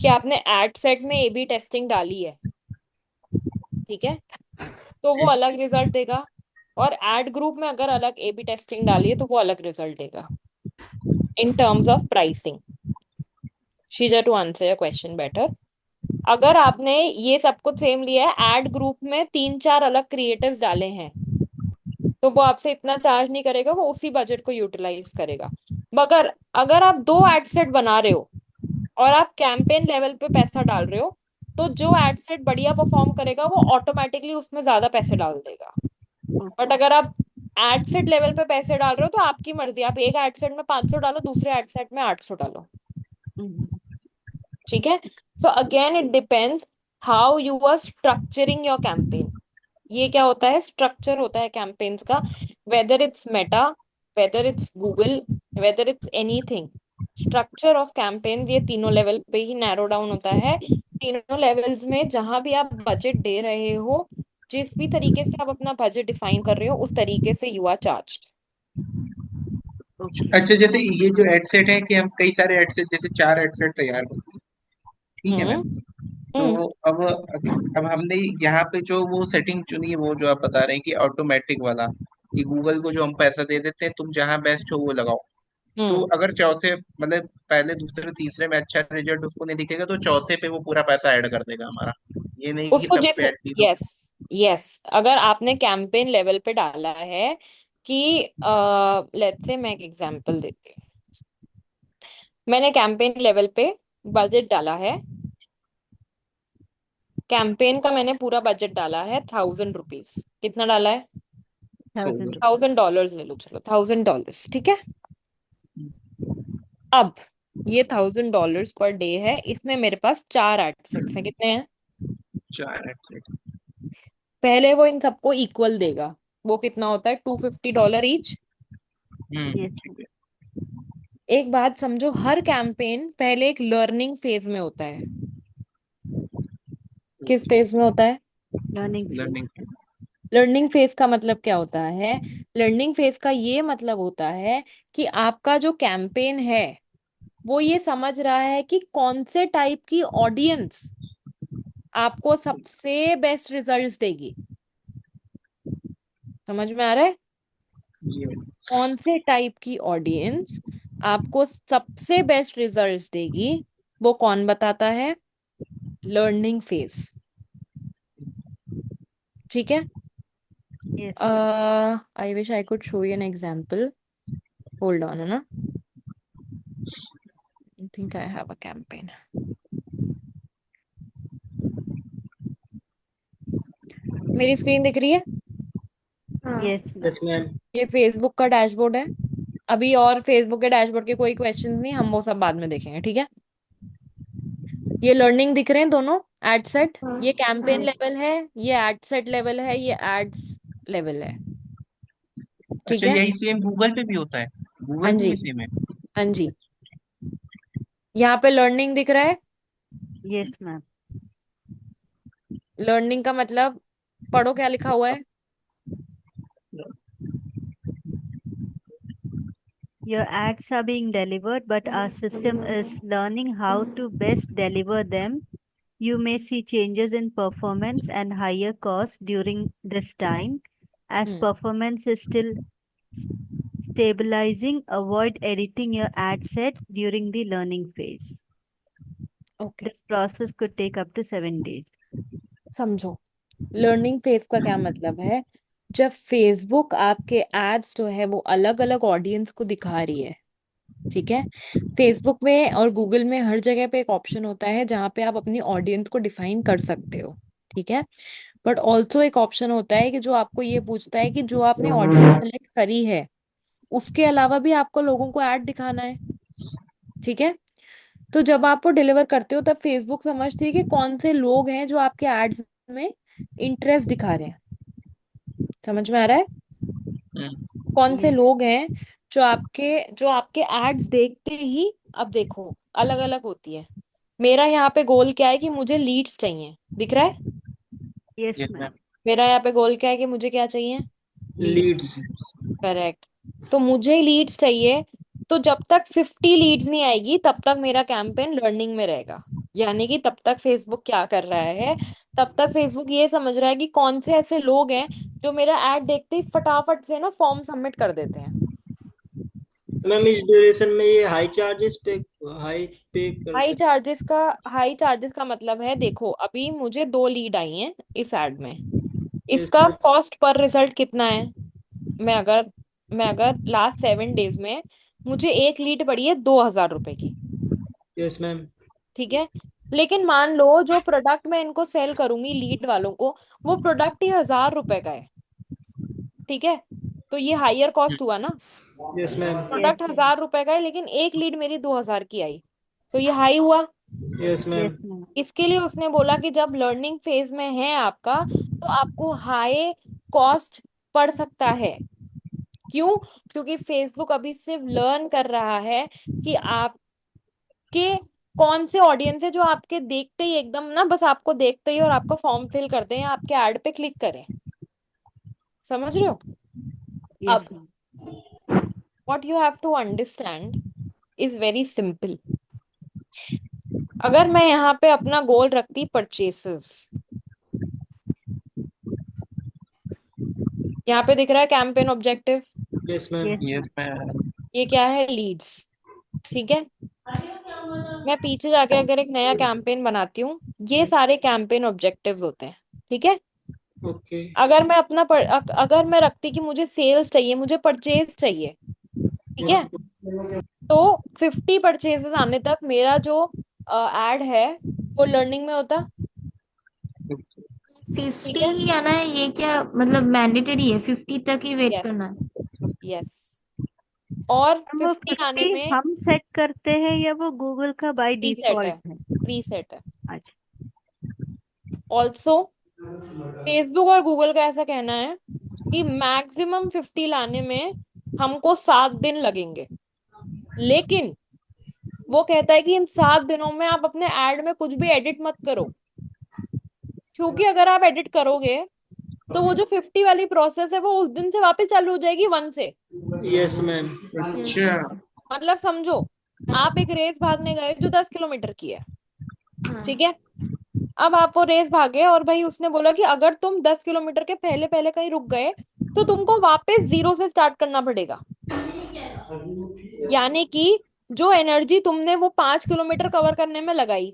कि आपने एड सेट में ए बी टेस्टिंग डाली है, ठीक है, तो वो अलग रिजल्ट देगा। और एड ग्रुप में अगर अलग ए बी टेस्टिंग डाली है तो वो अलग रिजल्ट देगा। In terms of pricing, Sheeza, to answer your question better, अगर आपने ये सब कुछ सेम लिया है, एड ग्रुप में तीन चार अलग क्रिएटिव्स डाले हैं, तो वो आपसे इतना चार्ज नहीं करेगा, वो उसी बजट को यूटिलाइज करेगा। मगर अगर आप दो एड सेट बना रहे हो और आप कैंपेन लेवल पे पैसा डाल रहे हो, तो जो एड सेट बढ़िया परफॉर्म करेगा वो ऑटोमेटिकली उसमें ज्यादा पैसे डाल देगा। बट अगर आप एड सेट लेवल पे पैसे डाल रहे हो तो आपकी मर्जी, आप एक एड सेट में 500 डालो, दूसरे एड सेट में 800 डालो, ठीक है। So again it depends how you are structuring your campaign. ये क्या होता है, स्ट्रक्चर होता है कैंपेन्स का, whether it's Meta, whether it's Google, whether it's anything, structure of campaign ये तीनों लेवल पे ही नैरो डाउन होता है। तीनों लेवल्स में जहां भी आप बजट दे रहे हो, जिस भी तरीके से आप अपना बजट डिफाइन कर रहे हो, उस तरीके से यू आर चार्ज्ड। अच्छा, जैसे ये जो एड सेट है कि हम कई सारे एड सेट, जैसे 4 एड सेट तैयार कर दिए, ठीक है मैम। हम्म तो हम्म अब हमने यहाँ पे जो वो सेटिंग चुनी है, वो जो आप बता रहे हैं कि ऑटोमेटिक वाला, कि गूगल को जो हम पैसा दे देते हैं, तुम जहाँ बेस्ट हो वो लगाओ। तो हम्म अगर चौथे, मतलब पहले दूसरे तीसरे में अच्छा रिजल्ट उसको नहीं दिखेगा, तो चौथे पे वो पूरा पैसा ऐड कर देगा हमारा, ये नहीं कि उसको सब जिस, पे ऐड नहीं हो। यस यस, अगर आपने कैंपेन लेवल पे डाला है कि लेट्स से, मैं एक एग्जांपल देती हूँ, मैंने कैंपेन लेवल पे बजट डाला है, कैंपेन का मैंने पूरा बजट डाला है $1000। कितना डाला है? 1000 रुपीज। $1000 ले लो, चलो $1000, ठीक है। अब ये $1000 पर डे है, इसमें मेरे पास चार एड सेट्स हैं, कितने हैं? 4 एड सेट। पहले वो इन सबको इक्वल देगा, वो कितना होता है, $250 ईच। यस। ठीक है। एक बात समझो, हर कैंपेन पहले एक लर्निंग फेज में होता है। किस फेज में होता है? Learning learning phase. Phase. Learning phase का मतलब क्या होता है? लर्निंग फेज का ये मतलब होता है कि आपका जो कैंपेन है वो ये समझ रहा है कि कौन से टाइप की ऑडियंस आपको सबसे बेस्ट रिजल्ट्स देगी। समझ में आ रहा है? जी मैम। कौन से टाइप की ऑडियंस आपको सबसे बेस्ट रिजल्ट्स देगी, वो कौन बताता है? लर्निंग फेज, ठीक है। Yes. I wish I could show you an example, hold on, है ना, I think I have a campaign. मेरी स्क्रीन दिख रही है? हाँ। Yes yes ma'am. ये फेसबुक का डैशबोर्ड है अभी, और फेसबुक के डैशबोर्ड के कोई क्वेश्चन नहीं, हम वो सब बाद में देखेंगे, ठीक है। ये लर्निंग दिख रहे हैं दोनों एड सेट, हाँ। ये कैंपेन हाँ। लेवल है, ये एड सेट लेवल है, ये एड्स लेवल है, ठीक अच्छा, है। यही सेम गूगल पे भी होता है? हाँ गूगल पे जी, भी सेम है? हाँ जी, यहाँ पे लर्निंग दिख रहा है। Yes ma'am. लर्निंग का मतलब, पढ़ो क्या लिखा हुआ है। Your ads are being delivered, but our system is learning how to best deliver them. You may see changes in performance and higher costs during this time. As hmm performance is still s- stabilizing, avoid editing your ad set during the learning phase. Okay, This process could take up to 7 days. समझो, learning phase का क्या मतलब है। जब Facebook आपके ads जो है वो अलग अलग ऑडियंस को दिखा रही है, ठीक है। फेसबुक में और गूगल में हर जगह पे एक ऑप्शन होता है जहाँ पे आप अपनी ऑडियंस को डिफाइन कर सकते हो, ठीक है। बट ऑल्सो एक ऑप्शन होता है कि जो आपको ये पूछता है कि जो आपने ऑडियंस सेलेक्ट करी है उसके अलावा भी आपको लोगों को ऐड दिखाना है, ठीक है। तो जब आप वो डिलीवर करते हो तब फेसबुक समझती है कि कौन से लोग हैं जो आपके एड्स में इंटरेस्ट दिखा रहे हैं। समझ में आ रहा है? कौन से यस लोग हैं जो आपके एड्स देखते ही, अब देखो अलग अलग होती है। मेरा यहाँ पे गोल क्या है कि मुझे लीड्स चाहिए, दिख रहा है। Yes yes ma'am ma'am. मेरा यहाँ पे गोल क्या है कि मुझे क्या चाहिए, लीड्स। लीड्स। करेक्ट। तो मुझे लीड्स चाहिए। तो जब तक 50 लीड्स नहीं आएगी तब तक मेरा कैंपेन लर्निंग में रहेगा। यानी कि तब तक फेसबुक क्या कर रहा है, तब तक फेसबुक ये समझ रहा है कि कौन से ऐसे लोग हैं जो मेरा ऐड देखते ही फटाफट से ना फॉर्म सबमिट कर देते हैं। मैम इस ड्यूरेशन में ये हाई पे हाई करते चार्जेस का हाई चार्जेस का मतलब है, देखो अभी मुझे 2 लीड आई हैं इस ऐड में। हैं इसका इसमें। कॉस्ट पर रिजल्ट कितना है। मैं अगर मैं अगर लास्ट 7 डेज में मुझे एक लीड पड़ी है 2,000 रुपए की, यस मैम। ठीक है। लेकिन मान लो जो प्रोडक्ट मैं इनको सेल करूंगी लीड वालों को, वो प्रोडक्ट ही 1,000 रुपए का है, ठीक है। तो ये हायर कॉस्ट हुआ ना। Yes ma'am. यस प्रोडक्ट 1,000 रुपए का है लेकिन एक लीड मेरी 2,000 की आई, तो ये हाई हुआ। Yes ma'am. यस मैम इसके लिए उसने बोला कि जब लर्निंग फेज में है आपका तो आपको हाई कॉस्ट पड़ सकता है। क्यों? क्योंकि फेसबुक अभी सिर्फ लर्न कर रहा है कि आपके कौन से ऑडियंस है जो आपके देखते ही एकदम ना, बस आपको देखते ही और आपका फॉर्म फिल कर दें या आपके ऐड पे क्लिक करें। समझ रहे हो? यस अब ma'am what you have to understand is very simple. अगर मैं यहाँ पे अपना गोल रखती परचेसेस, यहाँ पे दिख रहा है campaign objective, yes ma'am. Yes yes ma'am. ये क्या है, लीड्स, ठीक है। मैं पीछे जाके अगर एक नया कैंपेन बनाती हूँ, ये सारे कैंपेन ऑब्जेक्टिव्स होते हैं, ठीक है। ओके। अगर मैं अगर मैं रखती कि मुझे सेल्स चाहिए, मुझे परचेज चाहिए, ठीक यस है, तो 50 परचेजेस आने तक मेरा जो एड है वो लर्निंग में होता, ठीक 50 है। ही आना है, ये क्या मतलब मैंडेटरी है? 50 तक ही वेट यस करना है? यस। और मैम वो 50 आने 50 में हम सेट करते हैं या वो गूगल का बाय प्रीसेट है, डिफॉल्ट है? प्रीसेट है। अच्छा ऑल्सो फेसबुक और गूगल का ऐसा कहना है कि मैक्सिमम 50 लाने में हमको 7 दिन लगेंगे। लेकिन वो कहता है कि इन 7 दिनों में आप अपने ऐड में कुछ भी एडिट मत करो, क्योंकि अगर आप एडिट करोगे तो वो जो 50 वाली प्रोसेस है वो उस दिन से वापस चालू हो जाएगी 1 से। Yes ma'am. यस अच्छा। मैम। मतलब समझो, आप एक रेस भागने गए जो 10 किलोमीटर की है, हाँ। ठीक है। अब आप वो रेस भागे और भाई उसने बोला कि अगर तुम 10 किलोमीटर के पहले पहले कहीं रुक गए तो तुमको वापस जीरो से स्टार्ट करना पड़ेगा। यानी कि जो एनर्जी तुमने वो 5 किलोमीटर कवर करने में लगाई,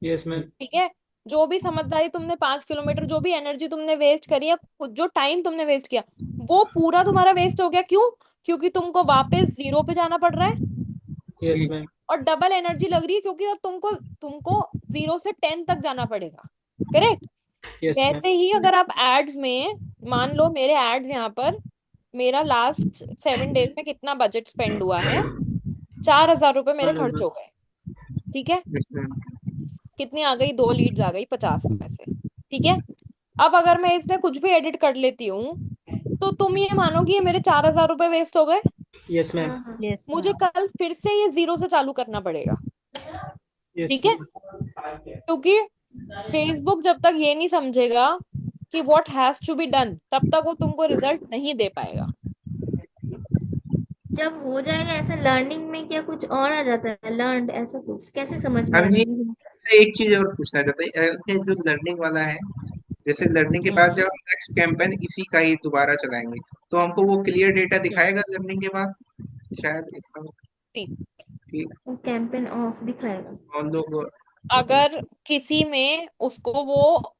यस मैम। ठीक है, जो भी समझदारी तुमने 5 किलोमीटर, जो भी एनर्जी तुमने वेस्ट करी है, जो टाइम तुमने वेस्ट किया, वो पूरा तुम्हारा वेस्ट हो गया। क्यों? क्योंकि तुमको वापस जीरो पे जाना पड़ रहा है यस मैम। और डबल एनर्जी लग रही है, क्योंकि अब तुमको तुमको 0 से 10 तक जाना पड़ेगा। करेक्ट। Yes ma'am. वैसे ही अगर आप एड्स में, मान लो मेरे एड्स यहाँ पर, मेरा लास्ट 7 डेज में कितना बजट स्पेंड हुआ है, 4,000 रुपये मेरे खर्च हो गए, ठीक है। Yes ma'am. कितनी आ गई, 2 लीड्स आ गई 50 में से, ठीक है। अब अगर मैं इसमें कुछ भी एडिट कर लेती हूँ तो तुम ये मानो कि ये मेरे 4,000 रुपये वेस्ट हो गए। Yes ma'am. हाँ हाँ। यस मुझे मैम कल फिर से ये जीरो से चालू करना पड़ेगा, यस ठीक है। मैम। क्योंकि फेसबुक जब तक ये नहीं समझेगा कि what has to be done, तब तक वो तुमको रिजल्ट नहीं दे पाएगा। जब हो जाएगा ऐसा लर्निंग में, क्या कुछ और आ जाता है लर्न, ऐसा कुछ कैसे समझ में अभी आएगी? एक चीज और पूछना चाहता है कि जो लर्निंग वाला है, जैसे लर्निंग के बाद जब हम नेक्स्ट कैंपेन इसी का ही दोबारा चलाएंगे तो हमको वो क्लियर डेटा दिखाएगा लर्निंग के बाद, शायद इसका ठीक। कि वो कैंपेन ऑफ दिखाएगा? और लोग जैसे। अगर किसी में उसको वो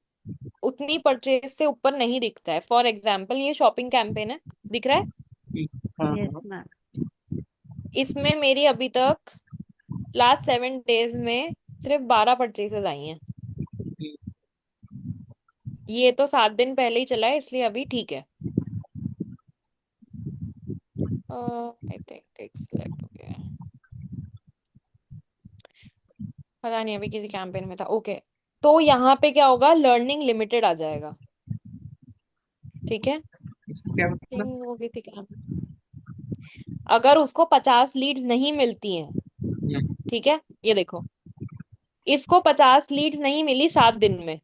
उतनी परचेज से ऊपर नहीं दिखता है। फॉर एग्जाम्पल ये शॉपिंग कैंपेन है, दिख रहा है? हाँ यस हाँ मैम। इसमें मेरी अभी तक लास्ट 7 डेज में सिर्फ 12 परचेजेस आई हैं। ये तो 7 दिन पहले ही चला है, इसलिए अभी ठीक है। आई थिंक टेक्स्ट सिलेक्ट हो गया है, पता नहीं अभी किसी कैंपेन में था। ओके, तो यहाँ पे क्या होगा, लर्निंग लिमिटेड आ जाएगा। ठीक है, इसको क्या मतलब? थिंग वो गई थी क्या, अगर उसको 50 लीड्स नहीं मिलती हैं, ठीक है, ये देखो, इसको 50 लीड्स नहीं मिली 7 दिन में,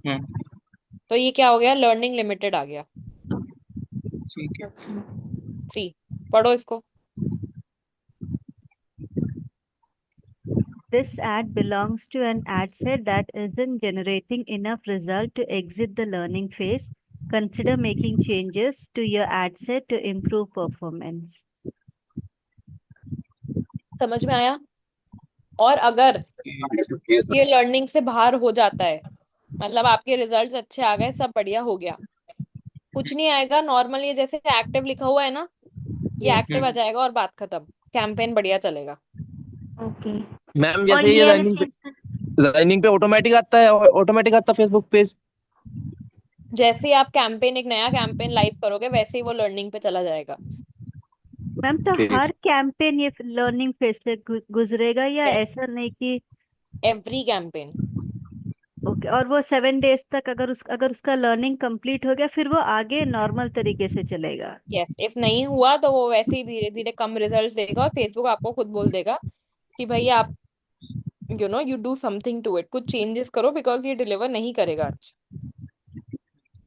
हम्म, तो ये क्या हो गया, लर्निंग लिमिटेड आ गया। ठीक है। अच्छा। सी, पढ़ो इसको। This ad belongs to an ad set that isn't generating enough result to exit the learning phase. Consider making changes to your ad set to improve performance. समझ में आया? और अगर ये लर्निंग से बाहर हो जाता है, मतलब आपके रिजल्ट्स अच्छे आ गए, सब बढ़िया हो गया, कुछ नहीं आएगा, नॉर्मल ये जैसे एक्टिव लिखा हुआ है ना, ये यस। एक्टिव आ जाएगा और बात खत्म, कैंपेन बढ़िया चलेगा। ओके। मैम और जैसे ये ये अगर रनिंग चेंज कर, पे ऑटोमेटिक आता है, ऑटोमेटिक आता है फेसबुक पेज। जैसे ही आप कैंपेन, एक नया कैंपेन लाइव करोगे, वैसे ही वो लर्निंग पे चला जाएगा। मैम तो ओके हर कैंपेन ये लर्निंग फेज से गुजरेगा या ऐसा नहीं कि? Every campaign. ओके, और वो 7 डेज तक अगर उसका लर्निंग कंप्लीट हो गया फिर वो आगे नॉर्मल तरीके से चलेगा? यस, इफ नहीं हुआ तो वो वैसे ही धीरे धीरे कम रिजल्ट देगा, और फेसबुक आपको खुद बोल देगा कि भाई आप you do something to it, कुछ चेंजेस करो, बिकॉज ये डिलीवर नहीं करेगा आज।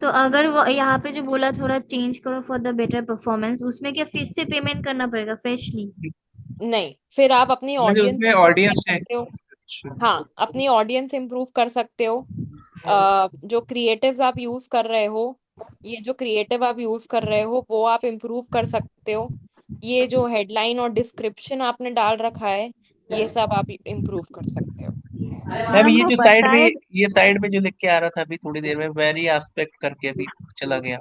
तो अगर वो यहाँ पे जो बोला थोड़ा चेंज करो फॉर द बेटर परफॉर्मेंस, उसमें क्या फिर से पेमेंट करना पड़ेगा फ्रेशली? नहीं, फिर आप अपनी मतलब ऑडियंस उसमें इम्प्रूव कर ऑडियंस है? सकते हो। अच्छा। हाँ, अपनी ऑडियंस इम्प्रूव कर सकते हो। जो क्रिएटिव्स आप यूज कर रहे हो, ये जो क्रिएटिव आप यूज कर रहे हो वो आप इम्प्रूव कर सकते हो। ये जो हेडलाइन और डिस्क्रिप्शन आपने डाल रखा है, ये सब आप इम्प्रूव कर सकते हो। मैम मैम ये वो जो साइड में, बताए। ये साइड में जो लिख के आ रहा था अभी थोड़ी देर में, वेरी एस्पेक्ट करके अभी चला गया,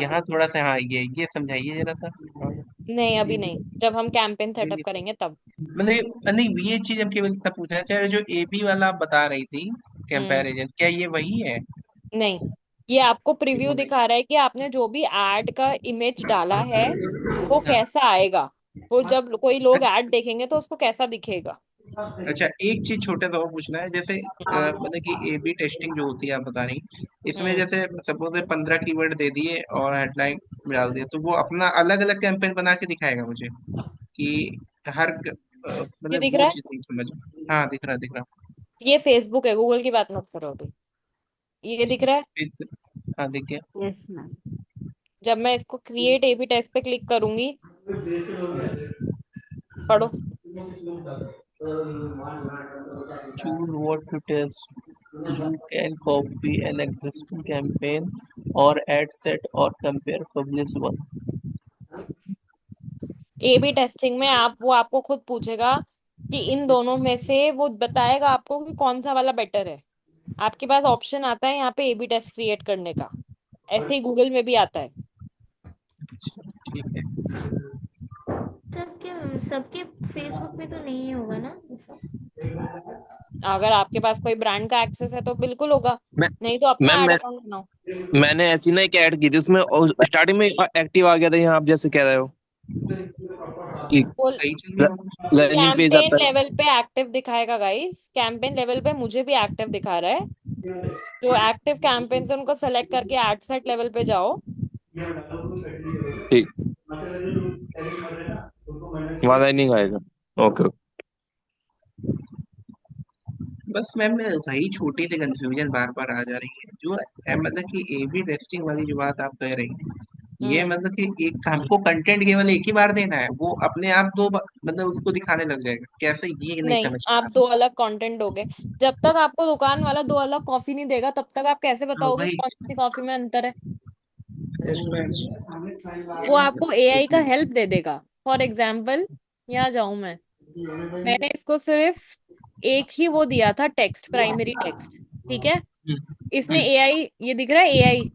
यहाँ थोड़ा सा, हाँ ये समझाइए जरा सा। हाँ, नहीं, अभी नहीं, जब हम कैंपेन नहीं सेटअप नहीं, करेंगे तब। मतलब नहीं, ये चीज हम केवल इतना पूछना चाह रहे, जो एबी वाला आप बता रही थी हम्म, कंपैरिजन, क्या ये वही है? नहीं, ये आपको प्रीव्यू नहीं। दिखा रहा है कि आपने जो भी एड का इमेज डाला है वो हाँ, कैसा आएगा, वो जब कोई लोग अच्छा ऐड देखेंगे तो उसको कैसा दिखेगा। अच्छा, एक चीज छोटा सा और पूछना है, जैसे मतलब कि ए बी टेस्टिंग जो होती है आप बता रही, इसमें हम्म, जैसे सपोज 15 कीवर्ड दे दिए और हेडलाइन डाल दिए, तो वो अपना अलग अलग कैंपेन बना के दिखाएगा मुझे, कि ये मतलब दिख वो रहा है? चीज नहीं समझ। हाँ दिख रहा, दिख रहा। ये फेसबुक है, गूगल की बात मत करो अभी। ये दिख रहा है? हाँ दिख गया। Yes ma'am. जब मैं इसको क्रिएट एबी टेस्ट पे क्लिक करूंगी, पढ़ो। Choose what to test. You can copy an existing campaign or add set or compare publish one. A B testing में वो आपको खुद पूछेगा कि इन दोनों में से वो बताएगा आपको कि कौन सा वाला बेटर है। आपके पास ऑप्शन आता है यहाँ पे ए बी टेस्ट क्रिएट करने का, ऐसे ही गूगल में भी आता है। अच्छा, ठीक है। सबके फेसबुक में तो नहीं होगा ना ऐसा? अगर आपके पास कोई ब्रांड का एक्सेस है तो बिल्कुल होगा, मैं नहीं तो अपना मैम ऐड मैं, अकाउंट बनाओ। मैंने ऐसी ना एक ऐड की थी, उसमें स्टार्टिंग में एक्टिव आ गया था, यहाँ आप जैसे कह रहे हो कि वो सही चीज भी हम कुछ। लर्निंग पेज कैंपेन आता है। लेवल पे एक्टिव दिखाएगा गाइस, कैंपेन लेवल पे मुझे भी एक्टिव दिखा रहा है। जो एक्टिव कैंपेन्स है उनको सेलेक्ट करके एड सेट लेवल पे जाओ। ठीक, वहाँ लर्निंग आएगा। ओके। बस मैम वही छोटी सी कंफ्यूजन बार बार आ जा रही है, जो मतलब कि ए बी टेस्टिंग वाली जो बात आप कह रही हैं, ये हम्म, मतलब कि एक हमको कंटेंट केवल एक ही बार देना है, वो अपने आप मतलब उसको दिखाने लग जाएगा कैसे, ये नहीं नहीं, समझ आप पा दो अलग कंटेंट दोगे। जब तक आपको दुकान वाला दो अलग कॉफी नहीं देगा, तब तक आप कैसे रहा। बताओगे वही कौन सी कॉफी में अंतर है? इसमें वो आपको एआई का हेल्प दे देगा। फॉर एग्जाम्पल, यहाँ जाऊं मैंने इसको सिर्फ एक ही वो दिया था, टेक्स्ट, प्राइमरी टेक्स्ट, ठीक है। इसने एआई, ये दिख रहा है एआई,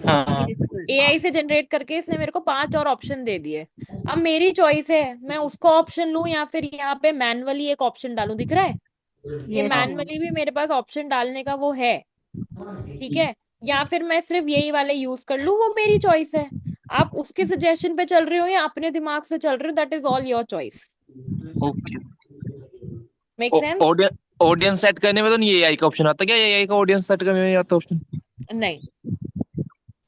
हाँ एआई से जनरेट करके इसने मेरे को 5 और ऑप्शन दे दिए। अब मेरी चॉइस है मैं उसका ऑप्शन लूं या फिर यहाँ पे मैनुअली एक ऑप्शन डालूं। दिख रहा है ये यस मैनुअली भी मेरे पास ऑप्शन डालने का वो है, ठीक है, या फिर मैं सिर्फ यही वाले यूज कर लूं, वो मेरी चॉइस है। आप उसके सजेशन पे चल रहे हो या अपने दिमाग से चल रहे हो, that is all your choice. Okay. Make sense? Audience audience set करने में तो नहीं एआई का ऑप्शन आता क्या? एआई का ऑडियंस सेट करने में नहीं आता ऑप्शन? नहीं,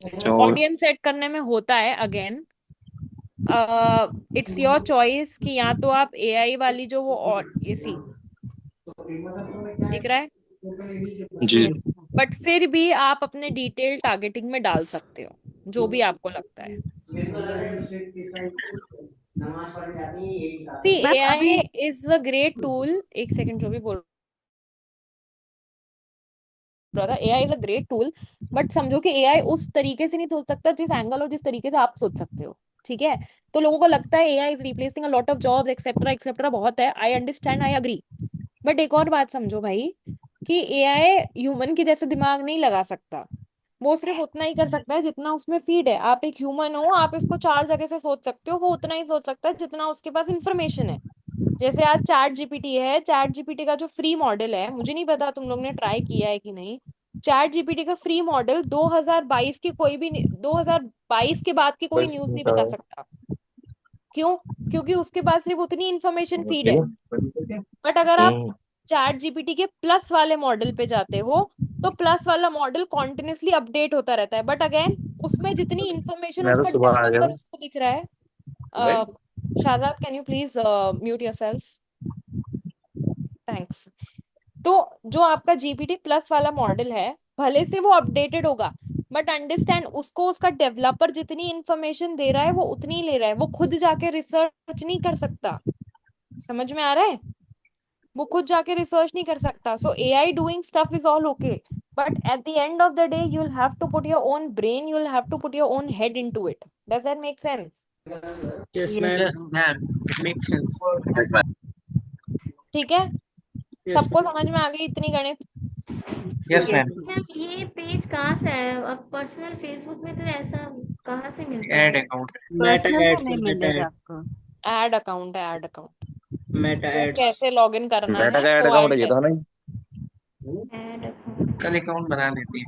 अच्छा, और ऑडियंस सेट करने में होता है। अगेन इट्स योर चॉइस कि या तो आप एआई वाली जो वो और ये सी दिख रहा है, जी। बट फिर भी आप अपने डिटेल टारगेटिंग में डाल सकते हो जो भी आपको लगता है। सी मैम एआई अभी इज अ ग्रेट टूल। एक सेकंड, जो भी बोल रहा था, AI is a great tool, but समझो कि एआई उस तरीके से नहीं सोच सकता जिस एंगल और जिस तरीके से आप सोच सकते हो, ठीक है। तो लोगों को लगता है AI is replacing a lot of jobs etcetera etcetera, बहुत है, I understand, I agree. But एक और बात समझो भाई कि एआई ह्यूमन की जैसे दिमाग नहीं लगा सकता। वो सिर्फ उतना ही कर सकता है जितना उसमें फीड है। आप एक ह्यूमन हो, आप इसको 4 जगह से सोच सकते हो, वो उतना ही सोच सकता है जितना उसके पास इंफॉर्मेशन है। जैसे आज चैट जीपीटी है, चैट जीपीटी का जो फ्री मॉडल है, मुझे नहीं पता तुम लोग ने ट्राई किया है कि नहीं, चैट जीपीटी का फ्री मॉडल 2022 की कोई भी 2022 के बाद की कोई न्यूज नहीं बता सकता। क्यों? क्योंकि उसके पास सिर्फ उतनी इंफॉर्मेशन फीड है। बट अगर आप चैट जीपीटी के प्लस वाले मॉडल पे जाते हो तो प्लस वाला मॉडल कॉन्टिन्यूसली अपडेट होता रहता है, बट अगेन उसमें जितनी इंफॉर्मेशन मैं तो उसका सुबह आ गया डेवलपर हूँ। उसको दिख रहा है। Shahzad, can you please mute yourself? Thanks. तो जो आपका जीपीटी प्लस वाला मॉडल है, भले से वो अपडेटेड होगा, बट अंडरस्टैंड उसको उसका डेवलपर जितनी इंफॉर्मेशन दे रहा है वो उतनी ही ले रहा है, वो खुद जाके रिसर्च नहीं कर सकता। समझ में आ रहा है? वो खुद जाके रिसर्च नहीं कर सकता। So AI doing stuff is all okay, but at the end of the day you will have to put your own brain, you will have to put your own head into it. Does that make sense? Yes yes ma'am. Yes ma'am, it make sense. ठीक है, yes सबको समझ में आ गई इतनी गणित? Yes yes ma'am. Ma'am ये page कहाँ से है? अब पर्सनल फेसबुक में तो ऐसा कहाँ से मिलता ऐड है? अकाउंट। मेटा पर्सनल में एड्स नहीं है, मेटा मिलेगा एड, आपको। ऐड अकाउंट है, ऐड अकाउंट। मेटा तो एड्स। कैसे लॉग इन करना मेटा है का ऐड वो आई अकाउंट है ये टेल। तो, है ना? Add account. कल अकाउंट बना लेते हैं।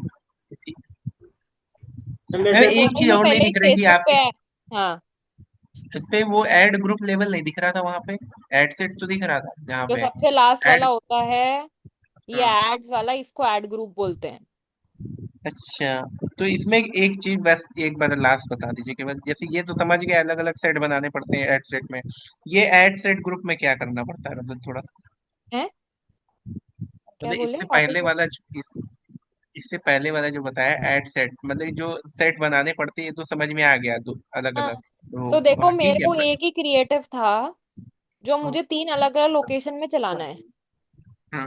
मैम मैम वैसे देखो एक भाई चीज मैं और नहीं पहले ही दिख रही थी फेसबुक पे आपके है। हाँ, इस पे, वो ऐड ग्रुप लेवल नहीं दिख रहा था वहां पे। ऐड सेट तो दिख रहा था जहाँ जो पे सबसे लास्ट वाला ऐड। होता है ये हाँ। एड्स वाला, इसको ऐड ग्रुप बोलते हैं। अच्छा, तो इसमें एक चीज बस एक बार लास्ट बता दीजिए कि बस, जैसे ये तो समझ गए अलग अलग सेट बनाने पड़ते हैं ऐड सेट में, ये ऐड सेट ग्रुप में क्या करना पड़ता है, मतलब थोड़ा सा, हैं? क्या मतलब बोले, वापस बोलो। इससे पहले वाला जो बताया ऐड सेट, मतलब जो सेट बनाने पड़ते हैं, ये तो समझ में आ गया, दो अलग हाँ, अलग, तो तो देखो बाकी मेरे क्या को एक ही क्रिएटिव था जो मुझे 3 अलग अलग लोकेशन में चलाना है, हाँ।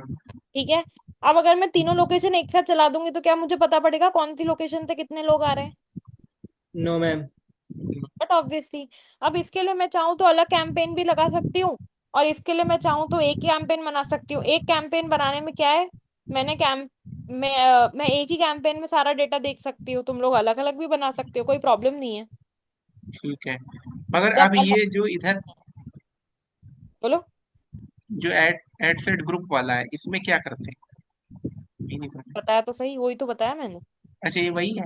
ठीक है। अब अगर मैं तीनों लोकेशन एक साथ चला दूंगी तो क्या मुझे पता पड़ेगा कौन सी लोकेशन से कितने लोग आ रहे हैं? No ma'am. बट ऑब्वियसली अब इसके लिए मैं चाहूँ तो अलग कैंपेन भी लगा सकती हूँ, और इसके लिए मैं चाहूँ तो एक कैंपेन बना सकती हूँ। एक कैंपेन बनाने में क्या है, मैंने कैंप मैं एक ही कैंपेन में सारा डेटा देख सकती हूँ, तुम लोग अलग अलग भी बना सकते हो, कोई प्रॉब्लम नहीं है। ठीक है, मगर जब अब अलग, ये जो इधर बोलो। जो ऐड सेट ग्रुप वाला है, इसमें क्या करते हैं, ये नहीं समझ। बताया तो सही, वही तो बताया मैंने। अच्छा, ये वही है।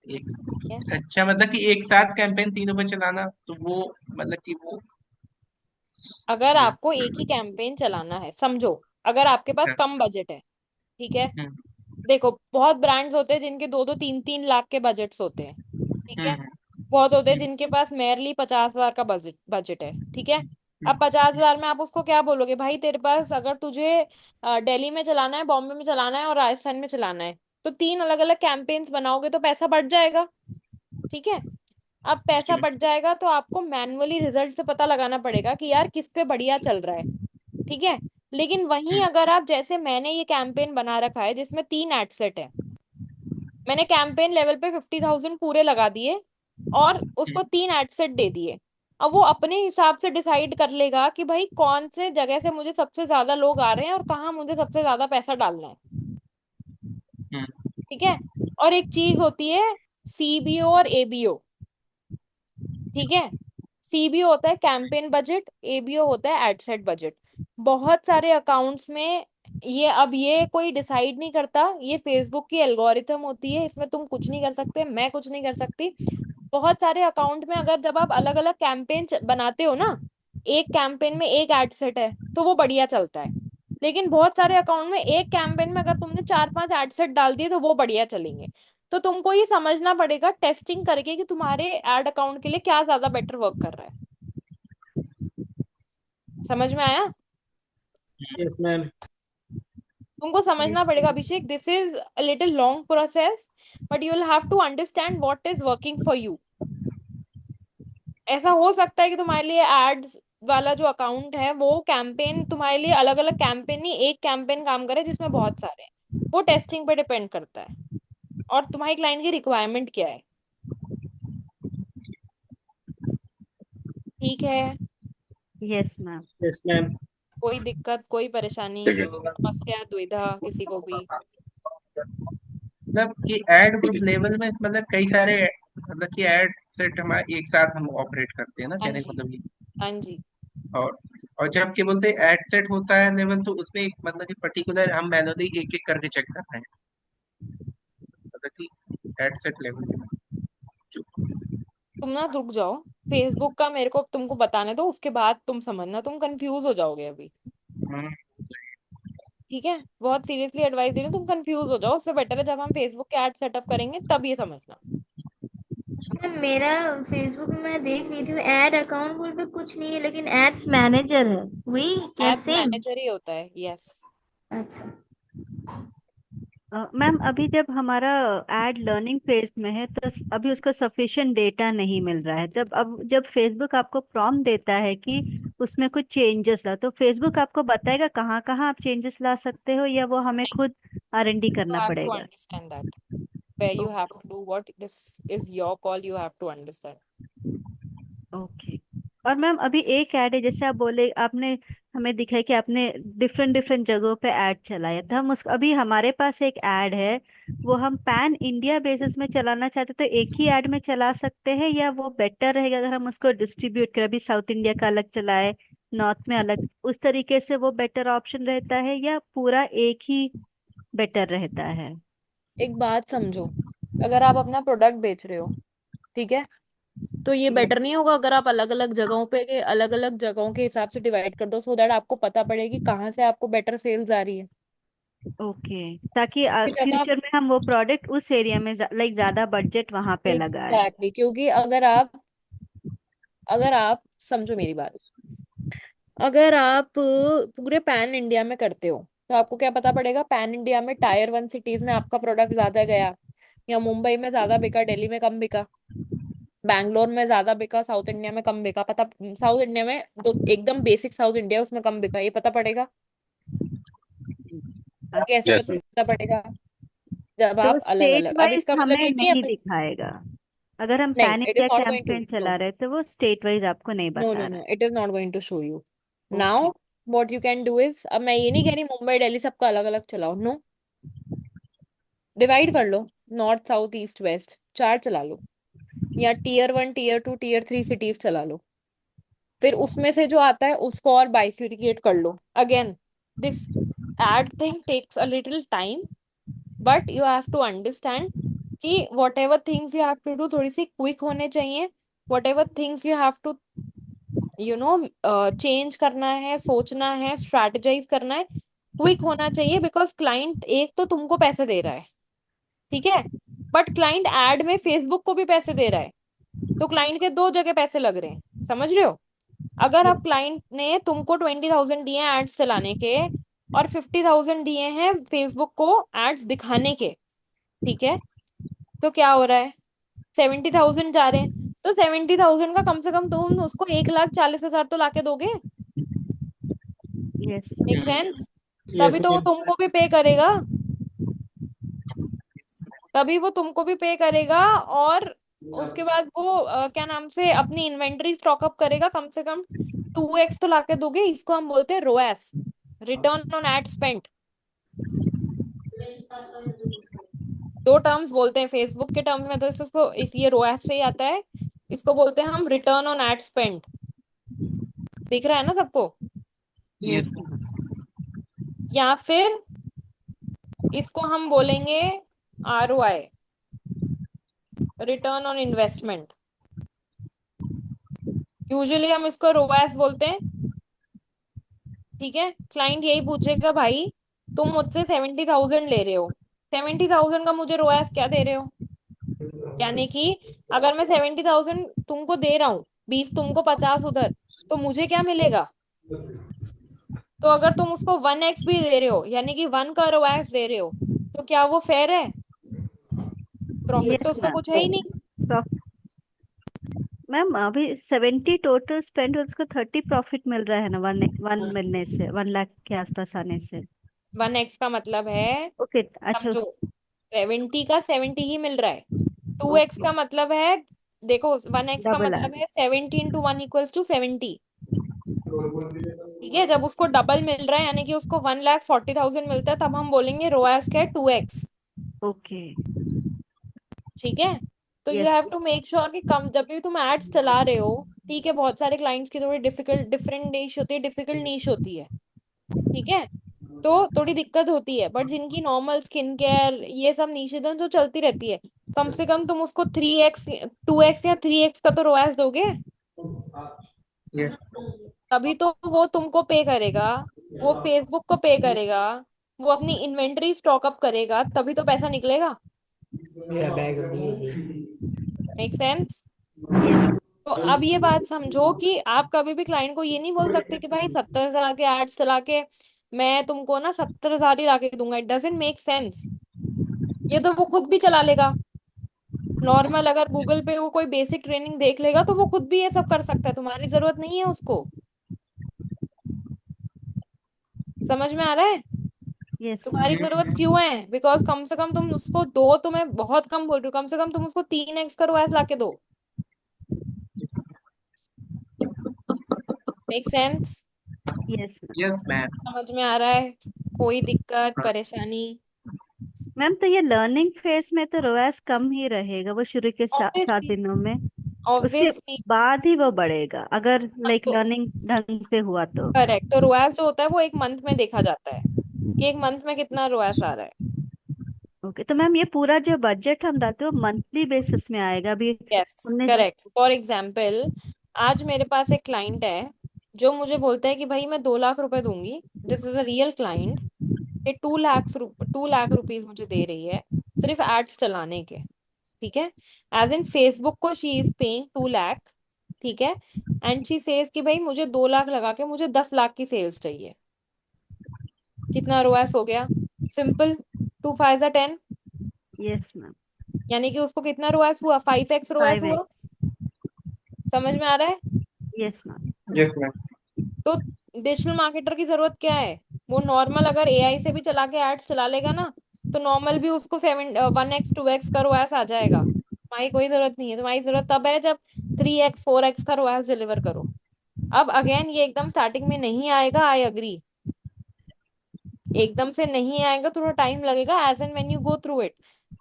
ठीक है, अच्छा, मतलब कि एक साथ कैंपेन तीनों पे चलाना, तो वो मतलब कि वो अगर आपको एक ही कैंपेन चलाना है, समझो अगर आपके पास हम्म, कम बजट है, ठीक है। देखो बहुत ब्रांड्स होते हैं जिनके 2-2 3-3 लाख के बजट्स होते हैं, ठीक है। हम्म, बहुत होते हैं हम्म, जिनके पास मेयरली 50,000 का बजट बजट है, ठीक है। अब हम्म, 50,000 में आप उसको क्या बोलोगे, भाई तेरे पास अगर तुझे दिल्ली में चलाना है, बॉम्बे में चलाना है और राजस्थान में चलाना है, तो 3 अलग अलग कैंपेन्स बनाओगे तो पैसा बढ़ जाएगा, ठीक है। अब पैसा बढ़ जाएगा तो आपको मैन्युअली रिजल्ट से पता लगाना पड़ेगा कि यार किस पे बढ़िया चल रहा है, ठीक है। लेकिन वहीं हम्म, अगर आप, जैसे मैंने ये कैंपेन बना रखा है जिसमें 3 एड सेट है, मैंने कैंपेन लेवल पे 50,000 पूरे लगा दिए और उसको 3 एड सेट दे दिए। अब वो अपने हिसाब से डिसाइड कर लेगा कि भाई कौन से जगह से मुझे सबसे ज्यादा लोग आ रहे हैं और कहाँ मुझे सबसे ज्यादा पैसा डालना है। ठीक है। और एक चीज होती है सीबीओ और एबीओ, ठीक है। सीबीओ होता है कैंपेन बजट, एबीओ होता है एडसेट बजट। बहुत सारे अकाउंट्स में ये, अब ये कोई डिसाइड नहीं करता, ये फेसबुक की एल्गोरिथम होती है, इसमें तुम कुछ नहीं कर सकते, मैं कुछ नहीं कर सकती। बहुत सारे अकाउंट में अगर जब आप अलग अलग कैंपेन बनाते हो ना, एक कैंपेन में एक एड सेट है तो वो बढ़िया चलता है। लेकिन बहुत सारे अकाउंट में एक कैंपेन में अगर तुमने 4-5 एड सेट डाल दिए तो वो बढ़िया चलेंगे। तो तुमको ये समझना पड़ेगा टेस्टिंग करके कि तुम्हारे एड अकाउंट के लिए क्या ज्यादा बेटर वर्क कर रहा है। समझ में आया? Yes ma'am. तुमको समझना पड़ेगा Abhishek, this is a little long process, but you will have to understand what is working for you. ऐसा हो सकता है कि तुम्हारे लिए एड्स वाला जो अकाउंट है वो कैंपेन तुम्हारे लिए अलग अलग कैंपेन नहीं, एक कैंपेन काम करे जिसमें बहुत सारे हैं। वो टेस्टिंग पे डिपेंड करता है और तुम्हारे क्लाइंट की रिक्वायरमेंट क्या है। ठीक है। Yes ma'am. Yes ma'am. कोई दिक्कत, कोई परेशानी, ठीक है। समस्या, दुविधा किसी को भी? मतलब कि एड ठीक ग्रुप है। लेवल में मतलब कई सारे, मतलब कि एड सेट हमारे एक साथ हम ऑपरेट करते हैं ना, हाँ कहने का जी, मतलब ये। हाँ जी। और और जब क्या बोलते हैं एड सेट होता है लेवल, तो उसमें एक मतलब कि पर्टिकुलर हम मैनुअली एक एक करके चेक कर रहे हैं, मतलब कि एड सेट लेवल जो। तुम ना रुक जाओ, फेसबुक का मेरे को तुमको बताने दो, उसके बाद तुम समझना, तुम कंफ्यूज हो जाओगे अभी। हम्म, ठीक है, बहुत सीरियसली एडवाइस दे रही हूँ, तुम कंफ्यूज हो जाओ, उससे बेटर है जब हम फेसबुक के ऐड सेटअप करेंगे तब ये समझना। मैम मेरा फेसबुक में मैं देख रही थी, ऐड अकाउंट बोल पे कुछ नहीं है, लेकिन एड्स मैनेजर है, वही क्या एड्स सेम? मैनेजर ही होता है, यस। अच्छा। मैम अभी जब हमारा एड लर्निंग फेज में है तो अभी उसको सफिशिएंट डेटा नहीं मिल रहा है। तब अब जब फेसबुक आपको प्रॉम्प्ट देता है कि उसमें कुछ चेंजेस ला, तो फेसबुक आपको बताएगा कहाँ कहाँ आप चेंजेस ला सकते हो, या वो हमें खुद R&D You करना have to पड़ेगा? understand that where you have okay. to do what, this is your call, you have to understand. Okay. और मैम अभी एक ऐड है, जैसे आप बोले, आपने हमें दिखाई कि आपने डिफरेंट डिफरेंट जगहों पे ऐड चलाया था। हम उसको, अभी हमारे पास एक ऐड है, वो हम पैन इंडिया बेसिस में चलाना चाहते तो एक ही ऐड में चला सकते हैं, या वो बेटर रहेगा अगर हम उसको डिस्ट्रीब्यूट करें, अभी साउथ इंडिया का अलग चलाए, नॉर्थ में अलग, उस तरीके से वो बेटर ऑप्शन रहता है, या पूरा एक ही बेटर रहता है? एक बात समझो, अगर आप अपना प्रोडक्ट बेच रहे हो, ठीक है, तो ये बेटर नहीं होगा अगर आप अलग अलग जगहों पे के अलग अलग जगहों के हिसाब से डिवाइड कर दो, सो दैट आपको पता पड़ेगी कहाँ से आपको बेटर सेल्स आ रही है। ओके, ताकि फिर जब आप, फ्यूचर में हम वो प्रोडक्ट उस एरिया में लाइक ज्यादा बजट वहां पे लगाए। एग्जैक्टली, क्योंकि अगर आप समझो मेरी बात, अगर आप पूरे पैन इंडिया में करते हो तो आपको क्या पता पड़ेगा पैन इंडिया में टायर 1 सिटीज में आपका प्रोडक्ट ज्यादा गया, या मुंबई में ज्यादा बिका, दिल्ली में कम बिका, बैंगलोर में ज्यादा बिका, साउथ इंडिया में कम बिका, पता, साउथ इंडिया में जो एकदम बेसिक साउथ इंडिया उसमें कम बिका, ये पता पड़ेगा। कैसे अच्छा। Yes ma'am. पता पड़ेगा? जब तो आप अलग स्टेट अलग, अब वाइज इसका मतलब हमें ये नहीं नहीं है, दिखाएगा? अगर हम नहीं, pan it is India not going to, campaign no, चला रहे तो वो स्टेट वाइज आपको नहीं नो बता नो रहा नो, है? It is not going to show you. Now okay. What you can do is, अब मैं ये नहीं कह रही मुंबई दिल्ली सबका अलग अलग चलाओ, नो, डिवाइड कर लो, नॉर्थ साउथ ईस्ट वेस्ट 4 चला लो, या टीयर 1 टीयर 2 टीयर 3 सिटीज चला लो। फिर उसमें से जो आता है उसको और बाइफिरिकेट कर लो। Again, this ad thing takes a little time, but you have to understand कि whatever things you have to do थोड़ी सी क्विक होने चाहिए। Whatever things you have to change करना है, सोचना है, स्ट्रैटेजाइज करना है, क्विक होना चाहिए, बिकॉज क्लाइंट एक तो तुमको पैसे दे रहा है, ठीक है, बट क्लाइंट एड में फेसबुक को भी पैसे दे रहा है, तो क्लाइंट के दो जगह पैसे लग रहे हैं। समझ रहे हो? अगर आप, क्लाइंट ने तुमको 20,000 दिए हैं एड्स चलाने के, और 50,000 दिए हैं फेसबुक को एड्स दिखाने के, ठीक है, तो क्या हो रहा है, 70,000 जा रहे हैं, तो 70,000 का कम से कम तुम उसको 1,40,000 तो लाके दोगे। यस। Make sense? तभी यस तो वो मैम। तुमको भी पे करेगा, तभी वो तुमको भी पे करेगा, और उसके बाद वो क्या नाम से अपनी इन्वेंटरी स्टॉकअप करेगा, कम से कम 2x तो लाके दोगे। इसको हम बोलते हैं रोएस, रिटर्न ऑन एड स्पेंट। दो टर्म्स बोलते हैं फेसबुक के टर्म्स में, तो इसको ये रोएस से ही आता है। इसको बोलते हैं हम रिटर्न ऑन एड स्पेंड। दिख रहा है ना सबको? Yes yes ma'am. या फिर इसको हम बोलेंगे ROI, return on investment. Usually हम इसको रोएस बोलते हैं। ठीक है, क्लाइंट यही पूछेगा, भाई तुम मुझसे 70,000 ले रहे हो, 70,000 का मुझे रोएस क्या दे रहे हो? यानी कि अगर मैं 70,000 तुमको दे रहा हूँ, 20 तुमको, 50 उधर, तो मुझे क्या मिलेगा? तो अगर तुम उसको 1x भी दे रहे हो, यानी कि 1 का रोएस दे रहे हो, तो क्या वो फेयर है? प्रॉफिट तो यस उसका मैम। कुछ है ही नहीं। मैम अभी 70 टोटल स्पेंड, उसको 30 प्रॉफिट मिल रहा है ना, वन वन मिलने से, 1 लाख के आसपास आने से। 1x का मतलब है, ओके, अच्छा समझो, 70 का 70 ही मिल रहा है। 2x ओके, का मतलब है, देखो 1x का डबल आ मतलब है 70 इंटू 1 इक्वल्स टू 70। ठीक है, जब उसको डबल मिल रहा है, यानी कि उसको 1,40,000 मिलता है, तब हम बोलेंगे रोएस क्या है? 2x। ओके। ठीक है, तो you yes. Have to make sure कि कम, जब भी तुम एड्स चला रहे हो, ठीक है, बहुत सारे क्लाइंट्स की थोड़ी डिफिकल्ट डिफरेंट नीश होती है, डिफिकल्ट नीश होती है। ठीक है, तो थोड़ी दिक्कत होती है, बट जिनकी नॉर्मल स्किन केयर ये सब नीशें जो चलती रहती है, कम से कम तुम उसको 3x 2x या 3x का तो रोएस दोगे, यस तभी तो वो तुमको पे करेगा, वो फेसबुक को पे करेगा, वो अपनी इन्वेंटरी स्टॉक अप करेगा, तभी तो पैसा निकलेगा। मेरा बैग दिए जी। Make sense? यस। तो अब ये बात समझो कि आप कभी भी क्लाइंट को ये नहीं बोल सकते कि भाई 70,000 के एड्स चला के मैं तुमको ना 70,000 ही लाके दूंगा। It doesn't make sense. ये तो वो खुद भी चला लेगा। नॉर्मल अगर गूगल पे वो कोई बेसिक ट्रेनिंग देख लेगा तो वो खुद भी ये सब कर सकता है, तुम्हारी जरूरत नहीं है उसको। समझ में आ रहा है? Yes ma'am. तुम्हारी जरूरत क्यों है? बिकॉज कम से कम तुम उसको दो, तो मैं बहुत कम बोल रही हूँ, कम से कम तुम उसको 3x करो ऐसा लाके दो। Make sense? Yes ma'am. Yes ma'am. समझ में आ रहा है? कोई दिक्कत परेशानी? मैम तो ये लर्निंग फेज में तो रोएस कम ही रहेगा, वो शुरू के 7 ऑब्वियसली, दिनों में। उसके ऑब्वियसली। बाद ही वो बढ़ेगा, अगर लाइक तो लर्निंग ढंग से हुआ तो। करेक्ट, तो रोएस जो होता है वो एक मंथ में देखा जाता है कि एक मंथ में कितना रोएस आ रहा है। ओके, तो मैम ये पूरा जो बजट हम डालते हैं वो मंथली बेसिस में आएगा अभी। यस, हमने। करेक्ट। फॉर एग्जाम्पल, आज मेरे पास एक क्लाइंट है जो मुझे बोलता है कि भाई मैं 2 लाख रुपए दूंगी। This is a real client. ये 2 लाख रुपीज मुझे दे रही है सिर्फ एड्स चलाने के। ठीक है, एज इन फेसबुक को शी इज पेइंग 2 लाख। ठीक है, एंड शी सेज कि भाई मुझे 2 लाख लगा के मुझे 10 लाख की सेल्स चाहिए। कितना रोएस हो गया? सिंपल, 2 5 10। Yes ma'am. यानी कि उसको कितना रोएस हुआ? 5x रोएस फाइव हुआ। एक्स समझ में आ रहा है? Yes ma'am. Yes ma'am. तो डिजिटल मार्केटर की जरूरत क्या है? वो नॉर्मल अगर AI से भी चला के एड्स चला लेगा ना, तो नॉर्मल भी उसको 1x 2x का रोएस आ जाएगा। तुम्हारी कोई जरूरत नहीं है। तुम्हारी जरूरत तब है जब 3x 4x का रोएस डिलीवर करो। अब अगेन ये एकदम स्टार्टिंग में नहीं आएगा, आई अग्री। एकदम से नहीं आएगा, थोड़ा टाइम लगेगा as and when you go through it.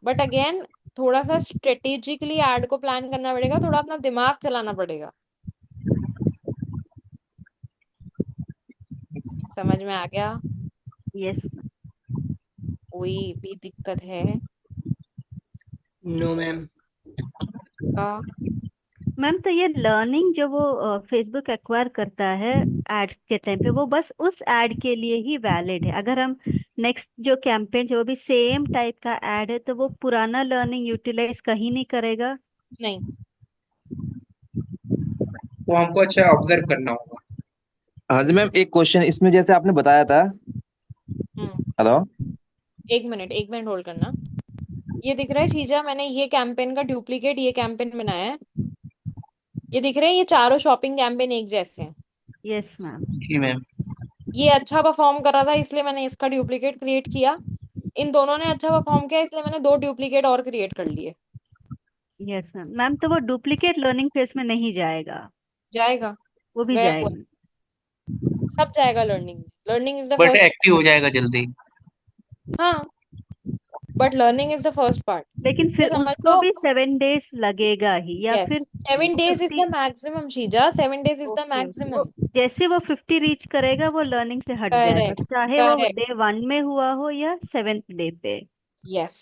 But again थोड़ा सा स्ट्रेटेजिकली एड को प्लान करना पड़ेगा, थोड़ा अपना दिमाग चलाना पड़ेगा। समझ में आ गया? Yes ma'am. कोई भी दिक्कत है? No ma'am. का मैम तो ये लर्निंग जो वो फेसबुक एक्वायर करता है एड के टाइम पे, वो बस उस एड के लिए ही वैलिड है। अगर हम नेक्स्ट जो कैंपेन जो भी सेम टाइप का एड है, तो वो पुराना लर्निंग यूटिलाइज कहीं नहीं करेगा। नहीं। वो हमको अच्छा ऑब्जर्व करना होगा। हाँ जी मैम, एक क्वेश्चन इसमें, जैसे आपने बताया था। हम्म, हेलो। एक मिनट, एक मिनट होल्ड करना। ये दिख रहा है शीजा, मैंने ये कैंपेन का डुप्लीकेट ये कैंपेन बनाया है। ये दिख रहे हैं, ये चारों शॉपिंग कैंपेन एक जैसे हैं। Yes ma'am. जी मैम। ये अच्छा परफॉर्म कर रहा था इसलिए मैंने इसका डुप्लीकेट क्रिएट किया। इन दोनों ने अच्छा परफॉर्म किया इसलिए मैंने 2 डुप्लीकेट और क्रिएट कर लिए। Yes ma'am. मैम तो वो डुप्लीकेट लर्निंग फेज में नहीं जाएगा, जाएगा। वो भी गया हुआ है। जाएगा। सब जाएगा लर्निंग में। Learning is the but first. Active हो जाएगा जल्दी। हाँ, but learning is the first part. लेकिन फिर समझ उसको लो, भी 7 days लगेगा ही, या यस, फिर 7 days is 50। The maximum Sheeza, 7 days is the okay, maximum. जैसे वो 50 रीच करेगा वो लर्निंग से हट जाएगा, करेक्ट, चाहे वो करेक्ट, Day 1 में हुआ हो या 7th day पे। यस।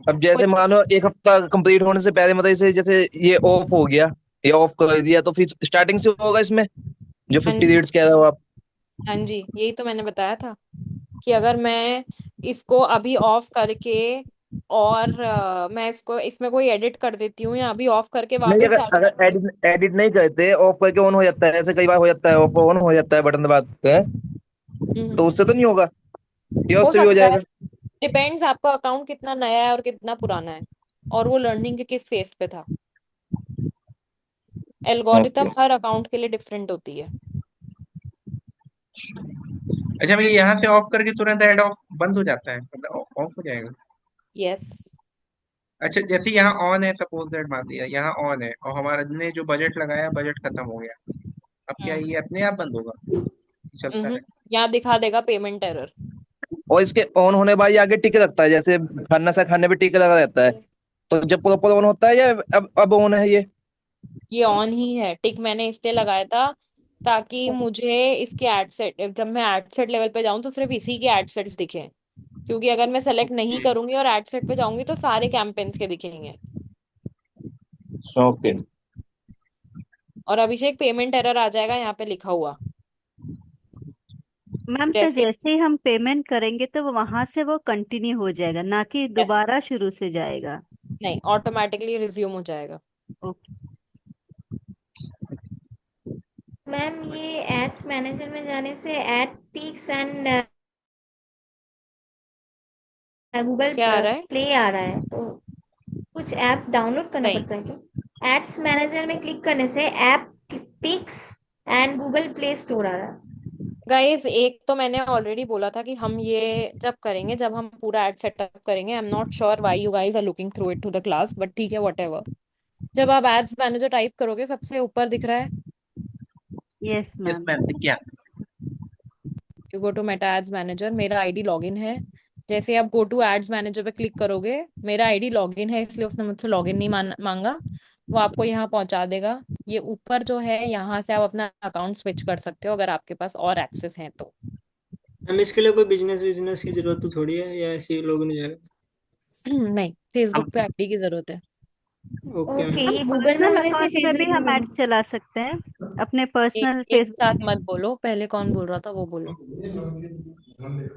अब जैसे मान लो एक हफ्ता कंप्लीट होने से पहले, मतलब जैसे ये ऑफ हो गया, ये ऑफ कर दिया, तो फिर स्टार्टिंग से होगा इसमें जो हाँ 50 जी, रीड्स कह रहे हो आप? हाँ जी, यही तो मैंने बताया था कि अगर मैं इसको अभी ऑफ करके और मैं इसको इसमें कोई एडिट कर देती हूँ या अभी ऑफ करके नहीं, वापस अगर चालू अगर करती हूँ। एडिट नहीं करते, ऑफ करके ऑन हो जाता है, ऐसे कई बार हो जाता है, ऑफ ऑन हो जाता है, बटन दबाते हैं, तो उससे तो नहीं होगा, या हो उससे भी हो सकता है, जाएगा? डिपेंड्स आपका अकाउंट कितना नया है और कितना पुराना है, और वो लर्निंग के किस फेज पे था। ओके। एल्गोरिथम हर अकाउंट के लिए डिफरेंट होती है। अच्छा भैया, यहाँ से ऑफ करके तुरंत ऐड ऑफ बंद हो जाता है, मतलब ऑफ हो जाएगा? यस। अच्छा, जैसे यहाँ ऑन है, सपोज दैट मान लिया यहाँ ऑन है और हमारा ने जो बजट लगाया, बजट खत्म हो गया, अब क्या ये अपने आप बंद होगा, चलता रहे? यहाँ दिखा देगा पेमेंट एरर। और इसके ऑन होने बाद ये आगे टिक लगता है, जैसे खाना सा खाने पे टिक लगा रहता है, तो जब प्रॉपर ऑन होता है, या अब ऑन है ये? ये ऑन ही है, टिक मैंने इसलिए लगाया था ताकि मुझे इसके एड सेट, जब मैं एड सेट लेवल पे जाऊं तो सिर्फ इसी के एड सेट्स दिखे, क्योंकि अगर मैं सेलेक्ट नहीं करूंगी और एड सेट पे जाऊंगी तो सारे कैंपेन्स के दिखेंगे। ओके। और अभिषेक, पेमेंट एरर आ जाएगा यहाँ पे लिखा हुआ। मैम तो जैसे, जैसे ही हम पेमेंट करेंगे तो वहां से वो कंटिन्यू हो जाएगा, ना कि यस, दोबारा शुरू से जाएगा? नहीं, ऑटोमेटिकली रिज्यूम हो जाएगा। ओके। मैम ये एड्स मैनेजर में जाने से एड पीक्स एंड गूगल क्या आ रहा है? प्ले आ रहा है, तो कुछ ऐप डाउनलोड करना नहीं, पड़ता है क्या? एड्स मैनेजर में क्लिक करने से app pics and Google Play Store आ रहा है। गाइस, एक तो मैंने ऑलरेडी बोला था कि हम ये जब करेंगे, जब हम पूरा एड सेटअप करेंगे। I am not sure why you guys are looking through it to the class, but ठीक है, व्हाटएवर। जब आप एड्स मैनेजर टाइप करोगे, सबसे ऊपर दिख रहा है यस यस मैम। मैम, क्या? You go to Meta ads manager, मेरा आईडी लॉगिन है। जैसे आप गो टू एड्स मैनेजर पे क्लिक करोगे, मेरा आईडी लॉगिन है इसलिए उसने मुझसे लॉगिन नहीं मांगा, वो आपको यहाँ पहुंचा देगा। ये ऊपर जो है, यहाँ से आप अपना अकाउंट स्विच कर सकते हो अगर आपके पास और एक्सेस हैं तो। हम इसके लिए कोई बिजनेस बिजनेस की जरूरत तो थोड़ी है, या ऐसे ही लोग नहीं जाएगा? नहीं, हम फेसबुक पे आईडी की जरूरत है। Okay okay, ma'am. ये गूगल में पर्सनल होने से अकाउंट में भी फेसबुक में हम भी एड्स चला सकते हैं, अपने एक पर्सनल एक साथ फेसबुक। मत बोलो, पहले कौन बोल रहा था वो बोलो।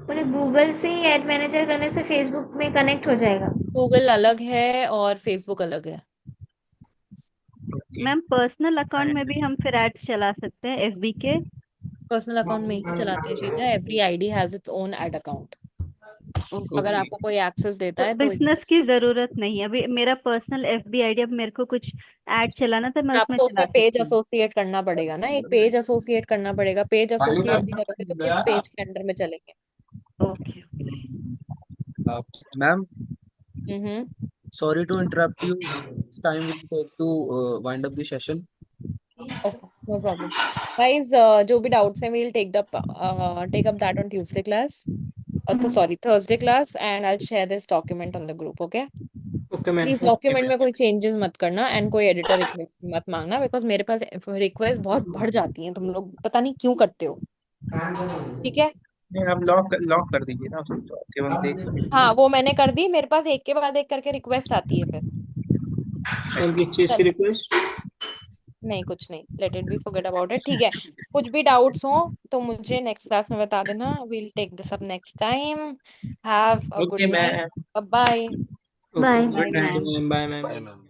बोले गूगल से ही एड मैनेजर करने से फेसबुक में कनेक्ट हो जाएगा। गूगल अलग है और फेसबुक अलग है। मैम पर्सनल अकाउंट में भी हम अंडरस्टैंड। फिर एड्स चला सकते हैं FB के? पर्सनल अकाउंट में ही चलाते हैं Sheeza, every ID has its own ad account. Okay. अगर ओके। आपको कोई एक्सेस देता तो है तो बिजनेस की जरूरत नहीं है, अभी मेरा पर्सनल FB आईडी, अब मेरे को कुछ ऐड चलाना था, मैं उसमें आपको चला उसमें पेज सकती हूँ। एसोसिएट करना पड़ेगा ना, एक पेज एसोसिएट करना पड़ेगा। पेज एसोसिएट नहीं करोगे तो किस पेज के अंडर में चलेंगे? Okay. Ma'am, hmm. sorry to interrupt you. It's time we take to wind up the session. Okay, no problem guys. जो भी डाउट्स हैं, we'll take up that on Tuesday class, तो sorry, Thursday class, and I'll share this document on the group, okay? Okay ma'am. Please okay document ma'am. में कोई changes मत करना, and कोई editor request मत मांगना, बिकॉज मेरे पास रिक्वेस्ट बहुत बढ़ जाती हैं, तुम लोग पता नहीं क्यों करते हो। ठीक है? नहीं, आप लॉक लॉक कर दीजिए ना उसको, तो केवल देख सकते हाँ, वो मैंने कर दी, मेरे पास एक के बाद एक करके रिक्वेस्ट आती है फिर। मैम किस चीज की चलो, रिक्वेस्ट? नहीं कुछ नहीं, let it be, forget about it, ठीक है? कुछ भी डाउट्स हो तो मुझे नेक्स्ट क्लास में बता देना, we'll take this up next time. Have a good okay night, ma'am. Bye. Okay, bye. Bye thank you ma'am. Ma'am, bye ma'am. Bye ma'am.